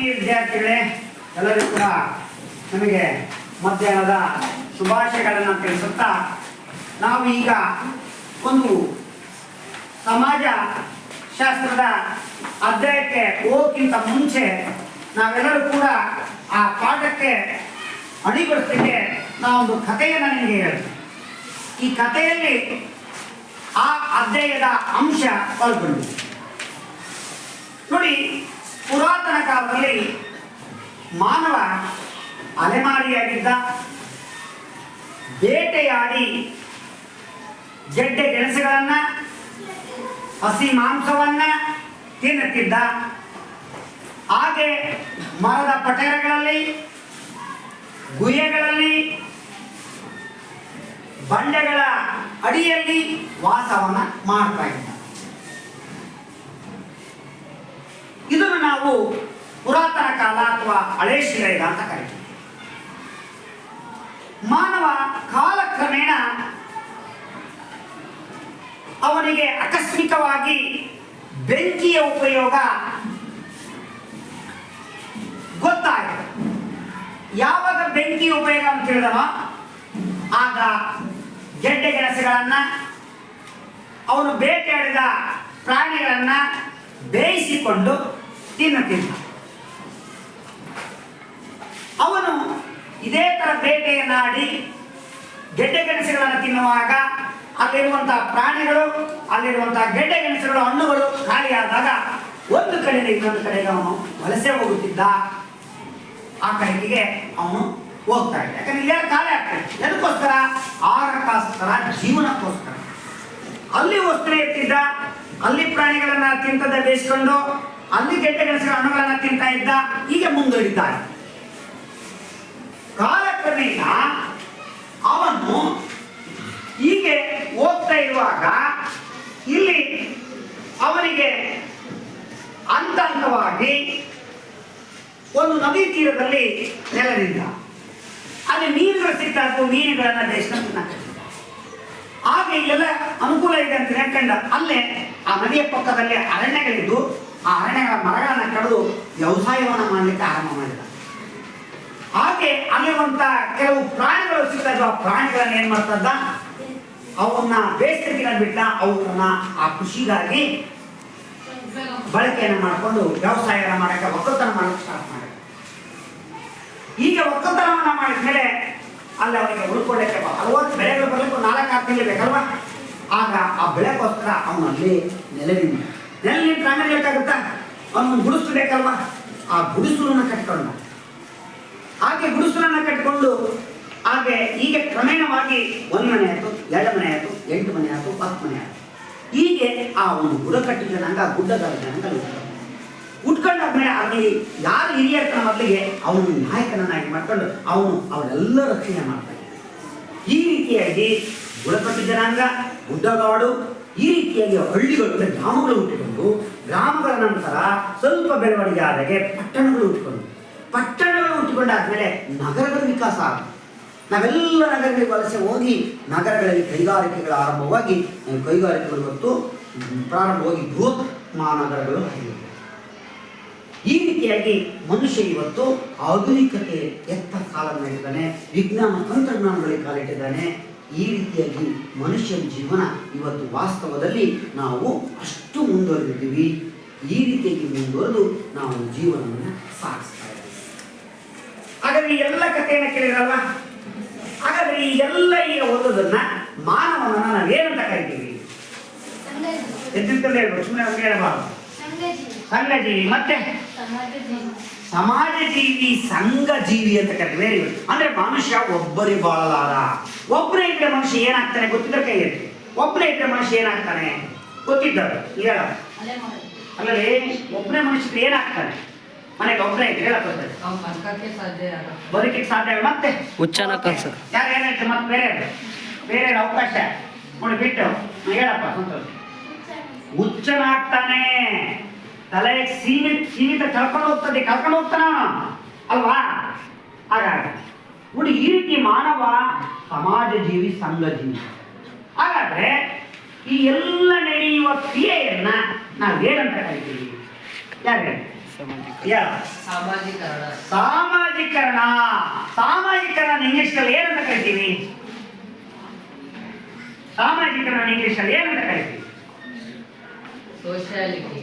ಈ ವಿದ್ಯಾರ್ಥಿಗಳೇ ಎಲ್ಲರಿಗೂ ಕೂಡ ನಮಗೆ ಮಧ್ಯಾಹ್ನದ ಶುಭಾಶಯಗಳನ್ನು ತಿಳಿಸುತ್ತಾ ನಾವು ಈಗ ಒಂದು ಸಮಾಜ ಶಾಸ್ತ್ರದ ಅಧ್ಯಾಯಕ್ಕೆ ಹೋಗೋಕ್ಕಿಂತ ಮುಂಚೆ ನಾವೆಲ್ಲರೂ ಕೂಡ ಆ ಪಾಠಕ್ಕೆ ಅಣಿಗೊಳಿಸಲಿಕ್ಕೆ ನಾವೊಂದು ಕಥೆಯನ್ನು ನಿಮಗೆ ಹೇಳ್ತೀವಿ. ಈ ಕಥೆಯಲ್ಲಿ ಆ ಅಧ್ಯಾಯದ ಅಂಶ ಒಳಗೊಂಡಿದೆ. ನೋಡಿ, ಪುರಾತನ ಕಾಲದಲ್ಲಿ ಮಾನವ ಅಲೆಮಾರಿಯಾಗಿದ್ದ, ಬೇಟೆಯಾಡಿ ಗೆಡ್ಡೆ ಗೆಣಸುಗಳನ್ನ, ಹಸಿ ಮಾಂಸವನ್ನ ತಿನ್ನುತ್ತಿದ್ದ. ಹಾಗೆ ಮರದ ಪಟೇರಗಳಲ್ಲಿ, ಗುಹೆಗಳಲ್ಲಿ, ಬಂಡೆಗಳ ಅಡಿಯಲ್ಲಿ ವಾಸವನ್ನ ಮಾಡ್ತಾ ಇದ್ದ. ಇದನ್ನು ನಾವು ಪುರಾತನ ಕಾಲ ಅಥವಾ ಹಳೆ ಶಿಲಾಯುಗ ಅಂತ ಕರೀತೀವಿ. ಮಾನವ ಕಾಲಕ್ರಮೇಣ ಅವನಿಗೆ ಆಕಸ್ಮಿಕವಾಗಿ ಬೆಂಕಿಯ ಉಪಯೋಗ ಗೊತ್ತಾಯಿತು. ಯಾವಾಗ ಬೆಂಕಿಯ ಉಪಯೋಗ ಅಂತ ಹೇಳಿದನೋ ಆಗ ಗೆಡ್ಡೆ ಗೆಣಸುಗಳನ್ನ, ಅವನು ಬೇಟೆಯಾಡಿದ ಪ್ರಾಣಿಗಳನ್ನ ಬೇಯಿಸಿಕೊಂಡು ತಿನ್ನುತ್ತಿದ್ದ. ಅವನು ಇದೇ ತರ ಬೇಟೆಯನ್ನಾಡಿ ಗೆಡ್ಡೆ ಗೆಣಸುಗಳನ್ನು ತಿನ್ನುವಾಗ ಅಲ್ಲಿರುವಂತಹ ಪ್ರಾಣಿಗಳು, ಅಲ್ಲಿರುವಂತಹ ಗೆಡ್ಡೆ ಗೆಣಸುಗಳು, ಹಣ್ಣುಗಳು ಖಾಲಿಯಾದಾಗ ಒಂದು ಕಡೆಯಿಂದ ಇನ್ನೊಂದು ಕಡೆಗೆ ಅವನು ವಲಸೆ ಹೋಗುತ್ತಿದ್ದ. ಆ ಕಡೆಗೆ ಅವನು ಹೋಗ್ತಾ ಇದ್ದ. ಯಾಕಂದ್ರೆ ಇಲ್ಲೇ ಖಾಲಿ ಆಗ್ತದೆ. ಎದಕ್ಕೋಸ್ಕರ? ಆಹಾರಕ್ಕೋಸ್ಕರ, ಜೀವನಕ್ಕೋಸ್ಕರ. ಅಲ್ಲಿ ವಸ್ತು ಇರ್ತಿದ್ದ, ಅಲ್ಲಿ ಪ್ರಾಣಿಗಳನ್ನ ತಿಂತದ ಬೇಯಿಸ್ಕೊಂಡು, ಅಲ್ಲಿ ಗೆಡ್ಡೆ ಗೆಣಸುಗಳ ಹಣ್ಣುಗಳನ್ನ ತಿಂತಾ ಇದ್ದ. ಹೀಗೆ ಮುಂದುವರಿತಾರೆ. ಕಾಲಕ್ರಮೇಣ ಅವನು ಹೀಗೆ ಹೋಗ್ತಾ ಇರುವಾಗ ಇಲ್ಲಿ ಅವನಿಗೆ ಹಂತ ಹಂತವಾಗಿ ಒಂದು ನದಿ ತೀರದಲ್ಲಿ ನೆಲೆನಿಂದ ಅಲ್ಲಿ ಮೀನುಗಳು ಸಿಗ್ತಾ ಇತ್ತು. ಮೀನುಗಳನ್ನ ಬೇಯಿಸ್ಕೊಂಡು ಹಾಗೆ ಇಲ್ಲೆಲ್ಲ ಅನುಕೂಲ ಇದೆ ಅಂತ ಹೇಳ್ಕೊಂಡ ಅಲ್ಲೇ ಆ ನದಿಯ ಪಕ್ಕದಲ್ಲಿ ಅರಣ್ಯಗಳಿದ್ದು ಆ ಅರಣ್ಯಗಳ ಮರಗಳನ್ನ ಕಡಿದು ವ್ಯವಸಾಯವನ್ನ ಮಾಡಲಿಕ್ಕೆ ಆರಂಭ ಮಾಡಿದ. ಹಾಗೆ ಅಲ್ಲಿರುವಂತ ಕೆಲವು ಪ್ರಾಣಿಗಳು ಸಿಗ್ತಾ ಇದ್ವು. ಆ ಪ್ರಾಣಿಗಳನ್ನ ಏನ್ ಮಾಡ್ತಾ ಇದ್ದ, ಅವನ್ನ ಬೇಯಿಸ್ಲಿಕ್ಕೆ ಬಿಟ್ಟ. ಅವನ್ನ ಆ ಖುಷಿಗಾಗಿ ಬಳಕೆಯನ್ನು ಮಾಡಿಕೊಂಡು ವ್ಯವಸಾಯ ಮಾಡಕ್ಕೆ, ಒಕ್ಕಲ್ತನ ಮಾಡಕ್ಕೆ ಸ್ಟಾರ್ಟ್ ಮಾಡಿದ. ಹೀಗೆ ಒಕ್ಕಲ್ತನವನ್ನ ಮಾಡಿದ್ಮೇಲೆ ಅಲ್ಲಿ ಅವನಿಗೆ ಉಳ್ಕೊಳ್ಳಕ್ಕೆ ಹಲವಾರು ಬೆಳೆಗಳು ಬರ್ಲಿಕ್ಕೆ 4-6 ತಿಂಗಳು ಬೇಕಲ್ವಾ. ಆಗ ಆ ಬೆಳೆಗೋಸ್ಕರ ಅವನಲ್ಲಿ ನೆಲೆ ನಿಂತ ಆಮೇಲೆ ಬೇಕಾಗುತ್ತಾ ಅವನೊಂದು ಗುಡಿಸಲು ಬೇಕಲ್ವಾ. ಆ ಗುಡಿಸಲನ್ನ ಕಟ್ಕೊಂಡ. ಹಾಗೆ ಗುಡಿಸಲನ್ನ ಕಟ್ಕೊಂಡು ಹಾಗೆ ಹೀಗೆ ಕ್ರಮೇಣವಾಗಿ 1 ಮನೆ ಆಯ್ತು, 2 ಮನೆ ಆಯ್ತು, 8 ಮನೆ ಆಯ್ತು, 10 ಮನೆ ಆಯ್ತು. ಹೀಗೆ ಆ ಒಂದು ಬುಡಕಟ್ಟು ಜನಾಂಗ, ಗುಡ್ಡದ ಜನಾಂಗ ಉಟ್ಕೊಂಡಾದ್ಮೇಲೆ ಅಲ್ಲಿ ಯಾರು ಹಿರಿಯರ್ತನ ಮೊದಲಿಗೆ ಅವನು ನಾಯಕನನ್ನಾಗಿ ಮಾಡ್ಕೊಂಡು ಅವರೆಲ್ಲ ರಕ್ಷಣೆ ಮಾಡ್ತಾರೆ. ಈ ರೀತಿಯಾಗಿ ಬುಡಕಟ್ಟು ಜನಾಂಗ, ಗುಡ್ಡಗಾಡು, ಈ ರೀತಿಯಾಗಿ ಹಳ್ಳಿಗಳು ಅಂದರೆ ಗ್ರಾಮಗಳು ಹುಟ್ಟಿಕೊಂಡು, ಗ್ರಾಮಗಳ ನಂತರ ಸ್ವಲ್ಪ ಬೆಳವಣಿಗೆ ಆದಾಗೆ ಪಟ್ಟಣಗಳು ಹುಟ್ಟಿಕೊಂಡಾದ್ಮೇಲೆ ನಗರಗಳ ವಿಕಾಸ ಆಗುತ್ತೆ. ನಾವೆಲ್ಲ ನಗರಗಳಿಗೆ ವಲಸೆ ಹೋಗಿ ನಗರಗಳಲ್ಲಿ ಕೈಗಾರಿಕೆಗಳು ಆರಂಭವಾಗಿ, ಕೈಗಾರಿಕೆಗಳು ಮತ್ತು ಪ್ರಾರಂಭವಾಗಿ ಬೃಹತ್ ಮಹಾನಗರಗಳು ಆಗಿವೆ. ಈ ರೀತಿಯಾಗಿ ಮನುಷ್ಯ ಇವತ್ತು ಆಧುನಿಕತೆ ಎತ್ತ ಕಾಲ ಮಾಡಿದ್ದಾನೆ, ವಿಜ್ಞಾನ ತಂತ್ರಜ್ಞಾನಗಳಿಗೆ ಕಾಲಿಟ್ಟಿದ್ದಾನೆ. ಈ ರೀತಿಯಾಗಿ ಮನುಷ್ಯನ ಜೀವನ ಇವತ್ತು ವಾಸ್ತವದಲ್ಲಿ ನಾವು ಅಷ್ಟು ಮುಂದುವರೆದಿದ್ದೀವಿ. ಈ ರೀತಿಯಾಗಿ ಮುಂದುವರೆದು ನಾವು ಜೀವನವನ್ನು ಸಾಗಿಸ್ತಾ ಇದ್ದೀವಿ. ಹಾಗಾದ್ರೆ ಈ ಎಲ್ಲ ಕಥೆಯನ್ನು ಕೇಳಿರಲ್ವ? ಹಾಗಾದ್ರೆ ಈ ಎಲ್ಲ ಈಗ ಓದೋದನ್ನ ಮಾನವನನ್ನ ನಾವೇನಂತ ಕರಿತೀವಿ? ಎದ್ದಿರ್ತದೆ ಹೇಳ್ಬೋದು, ಸುಮ್ಮನೆ ನಮ್ಗೆ ಹೇಳಬಾರ್ದು. ಸಂಘಜೀವಿ, ಮತ್ತೆ ಸಮಾಜ ಜೀವಿ, ಸಂಘ ಜೀವಿ ಅಂತ ಕರಿತೀವಿ. Very good. ಅಂದ್ರೆ ಮನುಷ್ಯ ಒಬ್ಬರೇ ಬಾಳಲಾರ. ಒಬ್ಬರೇ ಇದ್ರೆ ಮನುಷ್ಯ ಏನಾಗ್ತಾನೆ ಗೊತ್ತಿದ್ರೆ ಕೈ ಎತ್ತಿ. ಒಬ್ಬರೇ ಇದ್ರೆ ಮನುಷ್ಯ ಏನಾಗ್ತಾನೆ ಗೊತ್ತಿದ್ದಾರೆ ಹೇಳ. ಅಲ್ಲಲ್ಲಿ ಒಬ್ಬನೇ ಮನುಷ್ಯ ಏನಾಗ್ತಾನೆ? ಮನೆಗೆ ಒಬ್ಬನೇ ಇದ್ರೆ ಹೇಳಕ್ಕೆ ಬದುಕಿಗೆ ಸಾಧ್ಯ. ಮತ್ತೆ ಯಾರು ಏನಾಯ್ತು? ಮತ್ತೆ ಬೇರೆ ಅವಕಾಶ ನೋಡಿ ಬಿಟ್ಟು ಹೇಳಪ್ಪ ಸಂತೋಷ. ಹುಚ್ಚನಾಗ್ತಾನೆ, ತಲೆ ಸೀಮಿತ ಕಳ್ಕೊಂಡು ಹೋಗ್ತಾನ ಅಲ್ವಾ? ಹಾಗಾಗಿ ನೋಡಿ, ಈ ರೀತಿ ಮಾನವ ಸಮಾಜ ಜೀವಿ, ಸಂಘ ಜೀವಿ. ಹಾಗಾದ್ರೆ ಈ ಎಲ್ಲ ನಡೆಯುವ ಕ್ರಿಯೆಯನ್ನ ನಾವೇನಂತ ಕರಿತೀವಿ? ಯಾರು ಸಾಮಾಜಿಕರಣ. ಸಾಮಾಜಿಕರಣ. ಸಾಮಾಜಿಕರಣ ಇಂಗ್ಲಿಷ್ನಲ್ಲಿ ಏನಂತ ಕರಿತೀವಿ? ಸಾಮಾಜಿಕರಣ ಇಂಗ್ಲಿಷಲ್ಲಿ ಏನಂತ ಕರಿತೀವಿ? ಸೋಷಿಯಾಲಿಟಿ.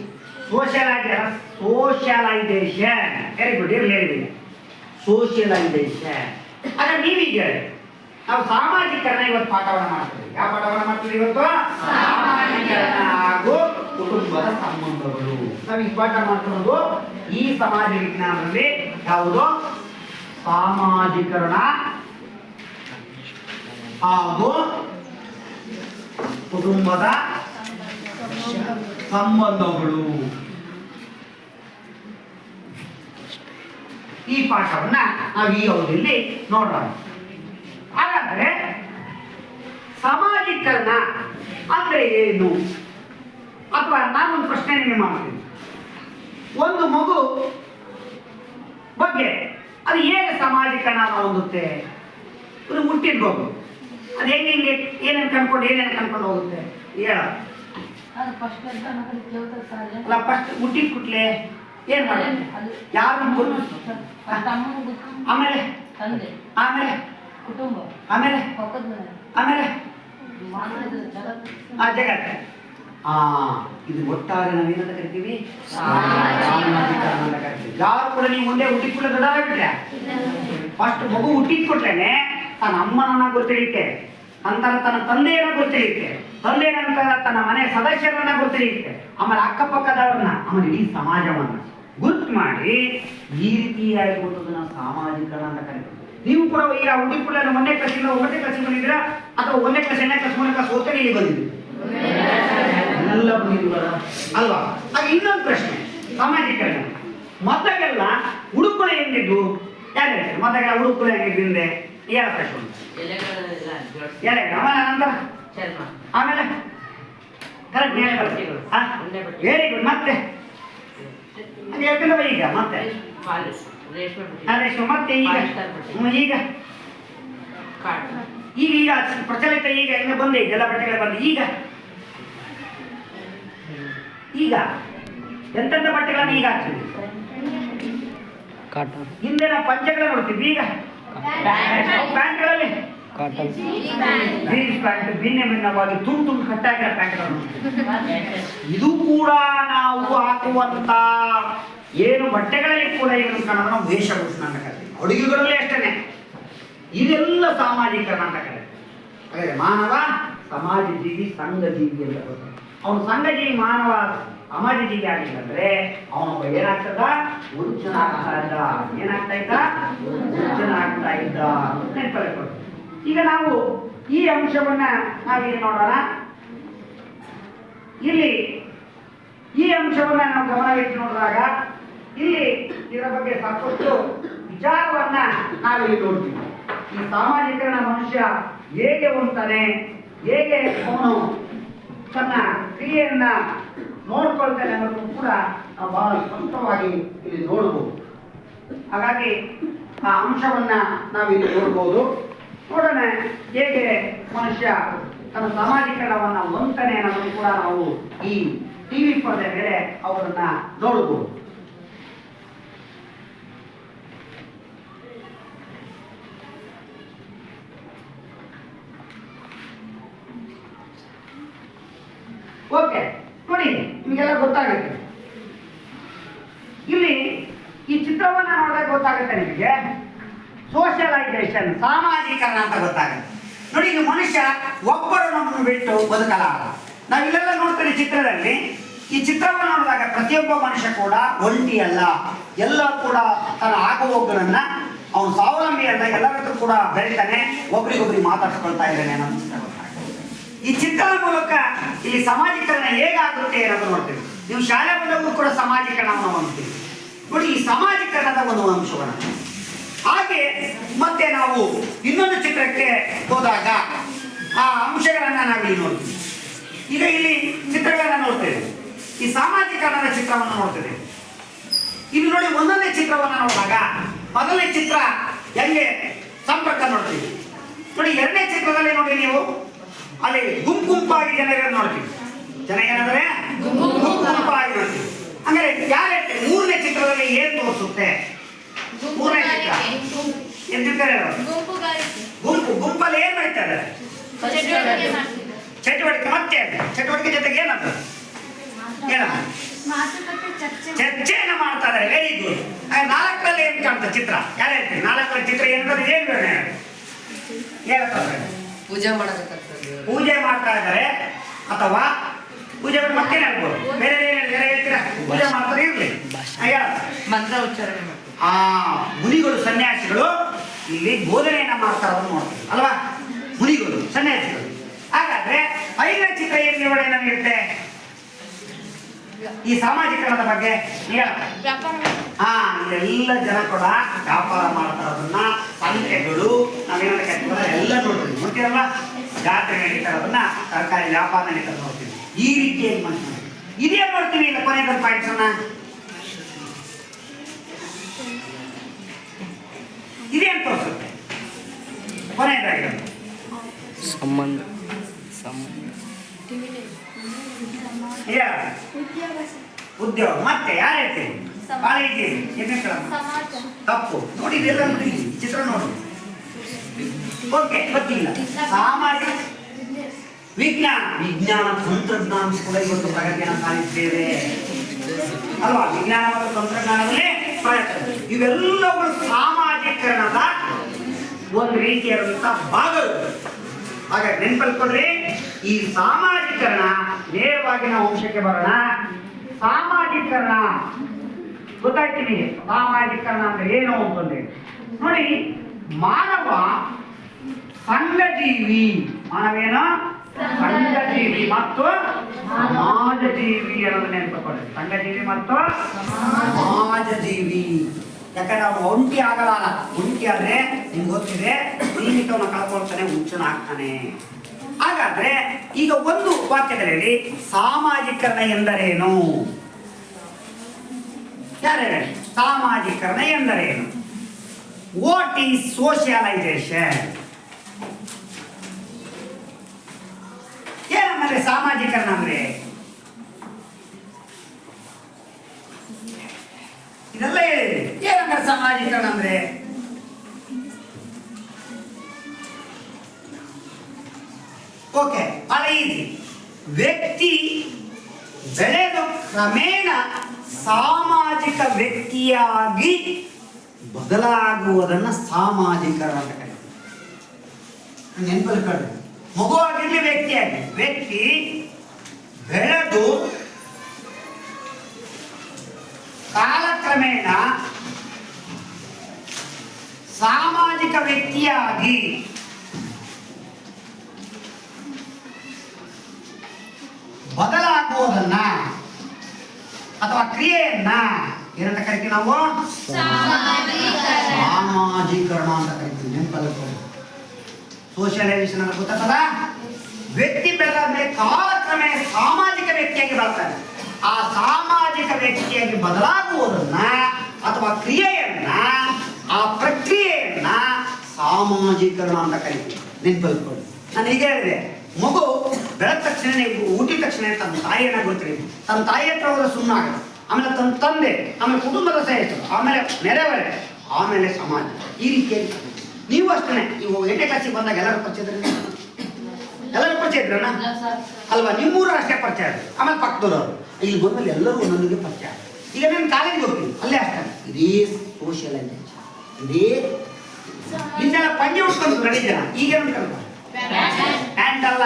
ಸೋಷಿಯಲೈಸೇಷನ್. ವೆರಿ ಗುಡ್, ಇರಲಿ ಹೇಳಿದ್ದೀನಿ. ಸೋಷಿಯಲೈಸೇಷನ್. ಆದರೆ ನೀವೀಗ ನಾವು ಸಾಮಾಜಿಕರಣ ಇವತ್ತು ಪಾಠವನ್ನು ಮಾಡ್ತೀವಿ. ಯಾವ ಪಾಠವನ್ನು ಮಾಡ್ತೀವಿ ಇವತ್ತು? ಸಾಮಾಜಿಕರಣ ಹಾಗೂ ಕುಟುಂಬದ ಸಂಬಂಧಗಳು. ನಾವು ಈ ಪಾಠ ಮಾಡ್ತಿರೋದು ಈ ಸಮಾಜ ವಿಜ್ಞಾನದಲ್ಲಿ ಯಾವುದು? ಸಾಮಾಜಿಕರಣ ಹಾಗೂ ಕುಟುಂಬದ ಸಂಬಂಧಗಳು. ಈ ಪಾಠವನ್ನ ನಾವು ಈ ಅವಧಿಯಲ್ಲಿ ನೋಡೋಣ. ಹಾಗಾದ್ರೆ ಸಾಮಾಜಿಕರಣ ಅಂದ್ರೆ ಏನು? ಅಥವಾ ನಾನೊಂದು ಪ್ರಶ್ನೆ ನಿಮಗೆ ಮಾಡ್ತೀನಿ. ಒಂದು ಮಗು ಬಗ್ಗೆ ಅದು ಹೇಗೆ ಸಾಮಾಜಿಕರಣ ಹೊಂದುತ್ತೆ? ಅದು ಹುಟ್ಟಿದ ಮಗು ಅದು ಹೆಂಗೆ ಏನೇನು ಕನ್ಕೊಂಡು ಹೋಗುತ್ತೆ ಹೇಳ. ಅಲ್ಲ, ಫಸ್ಟ್ ಹುಟ್ಟಿದ ಕುಟ್ಲೆ ಏನ್ ಮಾಡಿ ಯಾರು ಆಮೇಲೆ ಆಮೇಲೆ ಕುಟುಂಬ ಆಮೇಲೆ ಆಮೇಲೆ ಜಗತ್ತೆ. ಇದು ಒಟ್ಟಾರೆ ನಾವೇನಂತ ಕರಿತೀವಿ? ಸಾಮಾಜಿಕರಣ ಅಂತ ಕರಿತೀವಿ. ಯಾರು ಕೂಡ ನೀವು ಒಂದೇ ಹುಟ್ಟಿದ ಕೂಡ ದೊಡ್ಡದಾಗ್ಬಿಟ್ರೆ ಫಸ್ಟ್ ಮಗು ಹುಟ್ಟಿದ ಕೊಟ್ರೇನೆ ತನ್ನ ಅಮ್ಮನನ್ನ ಗೊತ್ತಿಳಿಯುತ್ತೆ, ನಂತರ ತನ್ನ ತಂದೆಯನ್ನ ಗೊತ್ತಿಳಿಯುತ್ತೆ, ತಂದೆ ನಂತರ ತನ್ನ ಮನೆ ಸದಸ್ಯರನ್ನ ಗೊತ್ತಿಳಿಯುತ್ತೆ, ಆಮೇಲೆ ಅಕ್ಕಪಕ್ಕದವ್ರನ್ನ, ಆಮೇಲೆ ಇಡೀ ಸಮಾಜವನ್ನ ಗುರುತು ಮಾಡಿ ಈ ರೀತಿಯಾಗಿ ಒಂದು ಸಾಮಾಜಿಕರಣ ಅಂತ ಕರಿತೀವಿ. ನೀವು ಕೂಡ ಈಗ ಹುಡುಗಿ ಕೂಡ 1ನೇ ಕ್ಲಾಸಿಂದ 9ನೇ ಕ್ಲಾಸಿಗೆ ಬಂದಿದ್ದೀರಾ ಅಥವಾ 1ನೇ ಕ್ಲಾಸ್ 2ನೇ ಕ್ಲಾಸ್ 3ನೇ ಕ್ಲಾಸ್ ಓದ್ತಾನೆ ಇಲ್ಲಿ ಬಂದಿದ್ದೀರಿ ಎಲ್ಲ ಬಂದಿದ್ದೀವಲ್ಲ ಅಲ್ವಾ? ಹಾಗೆ ಇನ್ನೊಂದು ಪ್ರಶ್ನೆ, ಸಾಮಾಜಿಕರಣ ಮೊದಲೆಲ್ಲ ಉಡುಪುಗಳು ಹೆಂಗಿದ್ದು? ಯಾರು ಮೊದಲೆಲ್ಲ ಉಡುಪುಗಳು ಹೆಂಗಿದ್ದು ಹಿಂದೆ? ಯಾವ ಪ್ರಶ್ನೆ? ಎಲೆ ಆಮೇಲೆ ನಂತರ ಆಮೇಲೆ ಕರೆಕ್ಟ್ ವೆರಿ ಗುಡ್. ಮತ್ತೆ ಹೇಳ್ತಿಲ್ಲವ ಈಗ ಮತ್ತೆ ಮತ್ತೆ ಈಗ ಈಗ ಈಗ ಈಗ ಪ್ರಚಲಿತ ಈಗ ಇನ್ನು ಬಂದೆ ಎಲ್ಲ ಬಟ್ಟೆಗಳು ಬಂದು ಈಗ ಈಗ ಎಂತೆಂಥ ಬಟ್ಟೆಗಳನ್ನು ಈಗ ಹಾಕ್ತೀವಿ. ಹಿಂದೆ ನಾವು ಪಂಚೆಗಳ ನೋಡ್ತೀವಿ, ಈಗ ಪ್ಯಾಂಟ್ಗಳಲ್ಲಿ ಜೀನ್ಸ್ ಪ್ಯಾಂಟ್ ಭಿನ್ನವಾಗಿ ತುಂಡು ಕಟ್ಟಾಗಿರೋ ಪ್ಯಾಂಟ್ಗಳನ್ನು ಇದು ಕೂಡ ನಾವು ಹಾಕುವಂತ ಏನು ಬಟ್ಟೆಗಳಲ್ಲಿ ಕೂಡ ಏನು ಕಾಣೋದು ನಾವು ವೇಷಭೂಷಣ ಅಂತ ಕರಿತೀವಿ. ಅಡುಗೆಗಳಲ್ಲಿ ಅಷ್ಟೇ ಇದೆಲ್ಲ ಸಾಮಾಜಿಕರಣ ಅಂತ ಕರೀತಾರೆ. ಹಾಗಾದ್ರೆ ಮಾನವ ಸಮಾಜ ಜೀವಿ, ಸಂಘ ಜೀವಿ ಅಂತ ಗೊತ್ತಾಗ. ಅವನು ಸಂಘಜೀವಿ ಮಾನವ ಸಮಾಜ ಜೀವಿ ಆಗಿಲ್ಲ ಅಂದ್ರೆ ಅವನೊಬ್ಬ ಏನಾಗ್ತದ? ಹುಚ್ಚನ ಆಗ್ತಾ ಇದ್ದ. ಏನಾಗ್ತಾ ಇದ್ದ? ಹುಚ್ಚನ ಆಗ್ತಾ ಇದ್ದ. ನೆನಪಲ್ಲಿ ಈಗ ನಾವು ಈ ಅಂಶವನ್ನ ನಾವಿಲ್ಲಿ ನೋಡೋಣ. ಇಲ್ಲಿ ಈ ಅಂಶವನ್ನ ನಾವು ಗಮನವಿಟ್ಟು ನೋಡಿದಾಗ ಇಲ್ಲಿ ಇದರ ಬಗ್ಗೆ ಸಾಕಷ್ಟು ವಿಚಾರವನ್ನ ನಾವಿಲ್ಲಿ ನೋಡ್ತೀವಿ. ಈ ಸಾಮಾಜಿಕರಣ ಮನುಷ್ಯ ಹೇಗೆ ಹೊಂದ್ತಾನೆ, ಹೇಗೆ ಅವನು ತನ್ನ ಕ್ರಿಯೆಯನ್ನ ನೋಡ್ಕೊಳ್ತಾನೆ ಅನ್ನೋದನ್ನು ಕೂಡ ನಾವು ಬಹಳ ಸ್ಪಷ್ಟವಾಗಿ ಇಲ್ಲಿ ನೋಡಬಹುದು. ಹಾಗಾಗಿ ಆ ಅಂಶವನ್ನ ನಾವಿಲ್ಲಿ ನೋಡ್ಬೋದು. ನೋಡೋಣ ಹೇಗೆ ಮನುಷ್ಯ ತನ್ನ ಸಾಮಾಜಿಕರಣವನ್ನ ಹೊಂದ್ತಾನೆ ಅನ್ನೋದನ್ನು ಕೂಡ ನಾವು ಈ ಟಿವಿ ಪರದೆ ಮೇಲೆ ಅವರನ್ನ ನೋಡಬಹುದು. ಓಕೆ, ನೋಡಿ ನಿಮಗೆಲ್ಲ ಗೊತ್ತಾಗುತ್ತೆ. ಇಲ್ಲಿ ಈ ಚಿತ್ರವನ್ನ ನೋಡಿದಾಗ ಗೊತ್ತಾಗುತ್ತೆ ನಿಮಗೆ ಸೋಷಿಯಲೈಸೇಷನ್, ಸಾಮಾಜಿಕರಣ ಅಂತ ಗೊತ್ತಾಗುತ್ತೆ. ನೋಡಿ, ಈಗ ಮನುಷ್ಯ ಒಬ್ಬರನ್ನು ಬಿಟ್ಟು ಬದುಕಲಾರ. ನಾವಿಲ್ಲೆಲ್ಲ ನೋಡ್ತೀವಿ ಚಿತ್ರದಲ್ಲಿ. ಈ ಚಿತ್ರವನ್ನು ನೋಡಿದಾಗ ಪ್ರತಿಯೊಬ್ಬ ಮನುಷ್ಯ ಕೂಡ ಒಂಟಿ ಅಲ್ಲ, ಎಲ್ಲ ಕೂಡ ತನ್ನ ಆಗುಹೋಗುಗಳನ್ನ ಅವನು ಸ್ವಾವಲಂಬಿ ಅಲ್ಲ, ಎಲ್ಲರ ಕೂಡ ಬೆಳಿತಾನೆ, ಒಬ್ರಿಗೊಬ್ರಿಗೆ ಮಾತಾಡ್ಸ್ಕೊಳ್ತಾ ಇದ್ದಾನೆ ಅನ್ನೋ ಈ ಚಿತ್ರದ ಮೂಲಕ ಈ ಸಮಾಜೀಕರಣ ಹೇಗಾಗುತ್ತೆ ಅನ್ನೋದು ನೋಡ್ತೀವಿ. ನೀವು ಶಾಲೆ ಬಂದಾಗೂ ಕೂಡ ಸಮಾಜೀಕರಣವನ್ನು ನೋಡ್ತೀವಿ. ನೋಡಿ, ಈ ಸಮಾಜೀಕರಣದ ಒಂದು ಅಂಶವನ್ನು ಹಾಗೆ ಮತ್ತೆ ನಾವು ಇನ್ನೊಂದು ಚಿತ್ರಕ್ಕೆ ಹೋದಾಗ ಆ ಅಂಶಗಳನ್ನ ನಾವಿಲ್ಲಿ ನೋಡ್ತೀವಿ. ಈಗ ಇಲ್ಲಿ ಚಿತ್ರಗಳನ್ನ ನೋಡ್ತೇವೆ, ಈ ಸಾಮಾಜೀಕರಣದ ಚಿತ್ರವನ್ನು ನೋಡ್ತೇವೆ. ಇಲ್ಲಿ ನೋಡಿ, ಒಂದೊಂದೇ ಚಿತ್ರವನ್ನು ನೋಡಿದಾಗ ಮೊದಲನೇ ಚಿತ್ರ ಹೆಂಗೆ ಸಂಪರ್ಕ ನೋಡ್ತೀವಿ. ನೋಡಿ, ಎರಡನೇ ಚಿತ್ರದಲ್ಲಿ ನೋಡಿ ನೀವು ಅಲ್ಲಿ ಗುಂಪಾಗಿ ಜನರನ್ನು ನೋಡ್ತೀವಿ. ಜನ ಏನಂದ್ರೆ ಗುಂಪಾಗಿ ನೋಡ್ತೀವಿ. ಹಂಗಾರೆ ಯಾರು ಹೇಳ್ತಾರೆ ಮೂರನೇ ಚಿತ್ರದಲ್ಲಿ ಏನ್ ತೋರಿಸುತ್ತೆ? ಮೂರನೇ ಚಿತ್ರ ಎಂದಿದ್ದಾರೆ ಗುಂಪಲ್ಲಿ ಏನ್ ಮಾಡ್ತಾರೆ? ಚಟುವಟಿಕೆ. ಮತ್ತೆ ಚಟುವಟಿಕೆ ಜೊತೆಗೆ ಏನದು? ಚರ್ಚೆಯನ್ನು ಮಾಡ್ತಾ ಇದ್ದಾರೆ. Very good. 4ರಲ್ಲಿ ಏನ್ ಕಾಣ್ತದೆ ಚಿತ್ರ? ಯಾರು ಹೇಳ್ತೀವಿ? 4ರ ಚಿತ್ರ ಏನಂದ್ರೆ ಏನ್ ಹೇಳ್ತಾರೆ? ಪೂಜೆ ಮಾಡ್ತಾ ಇದ್ದಾರೆ ಅಥವಾ ಪೂಜೆ ಮತ್ತೆ ಹೇಳ್ಬೋದು. ಬೇರೆ ಬೇರೆ ಹೇಳ್ತೀರಾ? ಪೂಜೆ ಮಾಡ್ತಾರೆ ಇರ್ಲಿ, ಮಂತ್ರ ಉಚ್ಚಾರಣೆ ಮುನಿಗಳು ಸನ್ಯಾಸಿಗಳು ಇಲ್ಲಿ ಬೋಧನೆಯನ್ನ ಮಾಡ್ತಾರೋದು ನೋಡ್ತೀವಿ ಅಲ್ವಾ? ಮುನಿಗಳು ಸನ್ಯಾಸಿಗಳು. ಹಾಗಾದ್ರೆ 5ನೇ ಚಿತ್ರ ಏನ್ ವಿವರಣೆ ನೀಡುತ್ತೆ ಈ ಸಾಮಾಜಿಕರಣದ ಬಗ್ಗೆ? ಇಲ್ಲೆಲ್ಲ ಜನ ಕೂಡ ವ್ಯಾಪಾರ ಮಾಡ್ತಾರೋದನ್ನ, ಸಂಖ್ಯೆಗಳು ನಾವೇನಾದ್ರೆ ಎಲ್ಲ ನೋಡ್ತೀವಿ. ನೋಡ್ತೀರಲ್ವಾ? ಜಾತ್ರೆ ನಡೀತಾರೋದನ್ನ, ತರಕಾರಿ ವ್ಯಾಪಾರ ನಡೀತಾರ ನೋಡ್ತೀವಿ. ಈ ರೀತಿಯಾಗಿ ಮಾಡ್ತೀವಿ. ಇದೇ ನೋಡ್ತೀವಿ. ಇಲ್ಲ ಕೊನೆಯ ಪಾಯಿಂಟ್ಸ್ ಅನ್ನ ಇದೇನು ತೋರಿಸುತ್ತೆ? ಕೊನೆಯದಾಗಿ ಸಂಬಂಧ ಉದ್ಯೋಗ. ಮತ್ತೆ ಯಾರು ಹೇಳ್ತೀವಿ? ಕಾಲೇಜಿ ತಪ್ಪು ನೋಡಿ. ಇದೆಲ್ಲ ನೋಡಿ, ಚಿತ್ರ ನೋಡಿ. ಓಕೆ, ಗೊತ್ತಿಲ್ಲ. ಸಾಮಾಜಿಕ ವಿಜ್ಞಾನ ತಂತ್ರಜ್ಞಾನ ಕೂಡ ಇವತ್ತು ಪ್ರಗತಿಯನ್ನು ಸಾಧಿಸಿದ್ದೇವೆ ಅಲ್ವಾ? ವಿಜ್ಞಾನ ಮತ್ತು ತಂತ್ರಜ್ಞಾನದಲ್ಲಿ ಇವೆಲ್ಲಗಳು ಸಾಮಾಜೀಕರಣದ ಒಂದು ರೀತಿಯಾದಂತಹ ಭಾಗಗಳು. ಹಾಗಾಗಿ ನೆನಪಲ್ಕೊಂಡ್ರಿ, ಈ ಸಾಮಾಜೀಕರಣ ನೇರವಾಗಿ ನಾವು ಅಂಶಕ್ಕೆ ಬರೋಣ. ಸಾಮಾಜೀಕರಣ ಗೊತ್ತಾಯ್ತೀನಿ. ಸಾಮಾಜೀಕರಣ ಅಂದ್ರೆ ಏನು ಅಂತಂದ್ರೆ ನೋಡಿ, ಮಾನವ ಸಂಘಜೀವಿ. ಮಾನವೇನು? ಸಂಘಜೀವಿ ಮತ್ತು ಸಮಾಜಜೀವಿ ಅನ್ನೋದು ನೆನಪುಕೊಳ್ಳಿ. ಸಂಘಜೀವಿ ಮತ್ತು ಸಮಾಜಜೀವಿ. ಯಾಕಂದ್ರೆ ನಾವು ಒಂಟಿ ಆಗಲ್ಲ. ಒಂಟಿ ಆದ್ರೆ ನಿಮ್ಗೆ ಗೊತ್ತಿದೆ, ನಿಯಮಿತವನ್ನ ಕಳ್ಕೊಳ್ತಾನೆ, ಹುಚ್ಚನ ಆಗ್ತಾನೆ. ಹಾಗಾದ್ರೆ ಈಗ ಒಂದು ವಾಕ್ಯದಲ್ಲಿ ಸಾಮಾಜೀಕರಣ ಎಂದರೇನು? ಯಾರು ಹೇಳಿ? ಸಾಮಾಜೀಕರಣ ಎಂದರೇನು? What is socialisation? ಏನಂದ್ರೆ ಸಾಮಾಜೀಕರಣ ಅಂದ್ರೆ ಇದೆಲ್ಲ ಹೇಳಿದೆ. ಏನಂದ್ರೆ ಸಾಮಾಜೀಕರಣ ಅಂದ್ರೆ ಓಕೆ, ಬಹಳ ಈಸಿ. ವ್ಯಕ್ತಿ ಬೆಳೆದು ಕ್ರಮೇಣ ಸಾಮಾಜಿಕ ವ್ಯಕ್ತಿಯಾಗಿ ಬದಲಾಗುವುದನ್ನು ಸಾಮಾಜೀಕರಣ ಅಂತ ಕರೀತೀವಿ. ನೆನಪಲ್ಲಿ ಮಗುವಾಗಿರ್ಲಿ, ವ್ಯಕ್ತಿಯಾಗಿ ವ್ಯಕ್ತಿ ಬೆಳೆದು ಕಾಲಕ್ರಮೇಣ ಸಾಮಾಜಿಕ ವ್ಯಕ್ತಿಯಾಗಿ ಬದಲಾಗುವುದನ್ನ ಅಥವಾ ಕ್ರಿಯೆಯನ್ನ ಏನಂತ ಕರಿತೀವಿ ನಾವು? ಸಾಮಾಜೀಕರಣ ಅಂತ ಕರಿತೀವಿ. ನೆನಪಲ್ಲಿ ಸೋಷಿಯಲೈಸೇಷನ್ ಅಂತ ಗೊತ್ತಾಗ್ತದ? ವ್ಯಕ್ತಿ ಬೆಳೆದಾದ್ಮೇಲೆ ಕಾಲಕ್ರಮೇಣ ಸಾಮಾಜಿಕ ವ್ಯಕ್ತಿಯಾಗಿ ಬರ್ತಾರೆ. ಆ ಸಾಮಾಜಿಕ ವ್ಯಕ್ತಿಯಾಗಿ ಬದಲಾಗುವುದನ್ನ ಅಥವಾ ಕ್ರಿಯೆಯನ್ನ, ಆ ಪ್ರಕ್ರಿಯೆಯನ್ನ ಸಾಮಾಜೀಕರಣ ಅಂತ ಕರಿತೀವಿ. ನೆನಪಲ್ಲಿ ನಾನು ಈಗ ಹೇಳಿದೆ, ಮಗು ಬೆಳೆದ ತಕ್ಷಣ, ಹುಟ್ಟಿದ ತಕ್ಷಣ ತನ್ನ ತಾಯಿಯನ್ನ ಗೊತ್ತಿರಿ. ತನ್ನ ತಾಯಿ ಹತ್ರ ಹೋದ್ರೆ ಸುಮ್ಮನಾಗಲ್ಲ. ಆಮೇಲೆ ತನ್ನ ತಂದೆ, ಆಮೇಲೆ ಕುಟುಂಬದ ಸದಸ್ಯರು, ಆಮೇಲೆ ನೆರೆಹೊರೆ, ಆಮೇಲೆ ಸಮಾಜ. ಈ ರೀತಿಯಾಗಿ ನೀವು ಅಷ್ಟೇ. ನೀವು 8ನೇ ಕ್ಲಾಸಿಗೆ ಬಂದಾಗ ಎಲ್ಲರೂ ಪರಿಚಯ ಇದ್ರಿ? ಎಲ್ಲರೂ ಪರಿಚಯ ಇದ್ರಣ್ಣ ಅಲ್ವಾ? ನಿಮ್ಮೂರು ಅಷ್ಟೇ ಪರಿಚಯ ಆದ್ರು, ಆಮೇಲೆ ಪಕ್ಕದವರು. ಇಲ್ಲಿ ಬಂದಲ್ಲಿ ಎಲ್ಲರೂ ಒಂದೊಂದಿಗೆ ಪರಿಚಯ. ಈಗ ನಾನು ಕಾಲೇಜಿಗೆ ಹೋಗ್ತೀನಿ, ಅಲ್ಲೇ ಅಷ್ಟೇ. ಇದೇ ಸೋಷಿಯಲೈಸೇಷನ್. ಇದೇ ಹಿಂದೆಲ್ಲ ಪಂಜೆ ಉಟ್ಕೊಂಡು ನಡೀತೀರ. ಈಗ ಅನ್ಕೊಂಡು ಪ್ಯಾಂಟ್ ಅಲ್ಲ,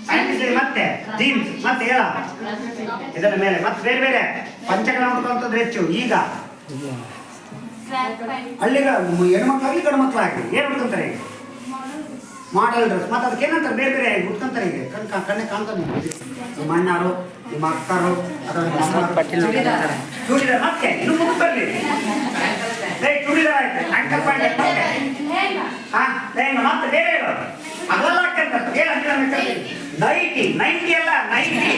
ಪ್ಯಾಂಟ್ ಮತ್ತೆ ಜೀನ್ಸ್, ಮತ್ತೆ ಹೇಳ ಇದರ ಮೇಲೆ ಮತ್ತೆ ಬೇರೆ ಬೇರೆ ಪಂಚಗಳ ಉಟ್ಕೊಂತಂದ್ರೆ ಹೆಚ್ಚು. ಈಗ ಹಳ್ಳಿಗ ಹೆಣ್ಮಕ್ಳಾಗ್ಲಿ ಗಂಡು ಮಕ್ಳಾಗ್ಲಿ ಏನ್ ಉಟ್ಕೊಂತಾರೆ? ಮಾಡಲ್ ಡ್ರೆಸ್. ಮತ್ತೆ ಅದಕ್ಕೆ ಏನಂತಾರೆ? ಬೇರೆ ಬೇರೆ ಉಟ್ಕೊಂತಾರೆ. ಈಗ ಕಣ್ಣೆ ಕಾಣ್ತಾನೆ. ನಿಮ್ಮ ಅಣ್ಣರು, ನಿಮ್ಮ ಅಕ್ಕರು, ಚೂಡಿದಾರ್. ಮತ್ತೆ ಇನ್ನು ಮುಗಿದು ಬರ್ಲಿ, ಚೂಡಿದಾರ್ ಆಯ್ತು, ಅಂಕಲ್ ಪ್ಯಾಂಟ್, ಮತ್ತೆ ಮತ್ತೆ ಬೇರೆ ಹೇಳೋದು ಅದೆಲ್ಲ ನೈಟಿ. ನೈಟಿ ಅಲ್ಲ, ನೈಟಿ.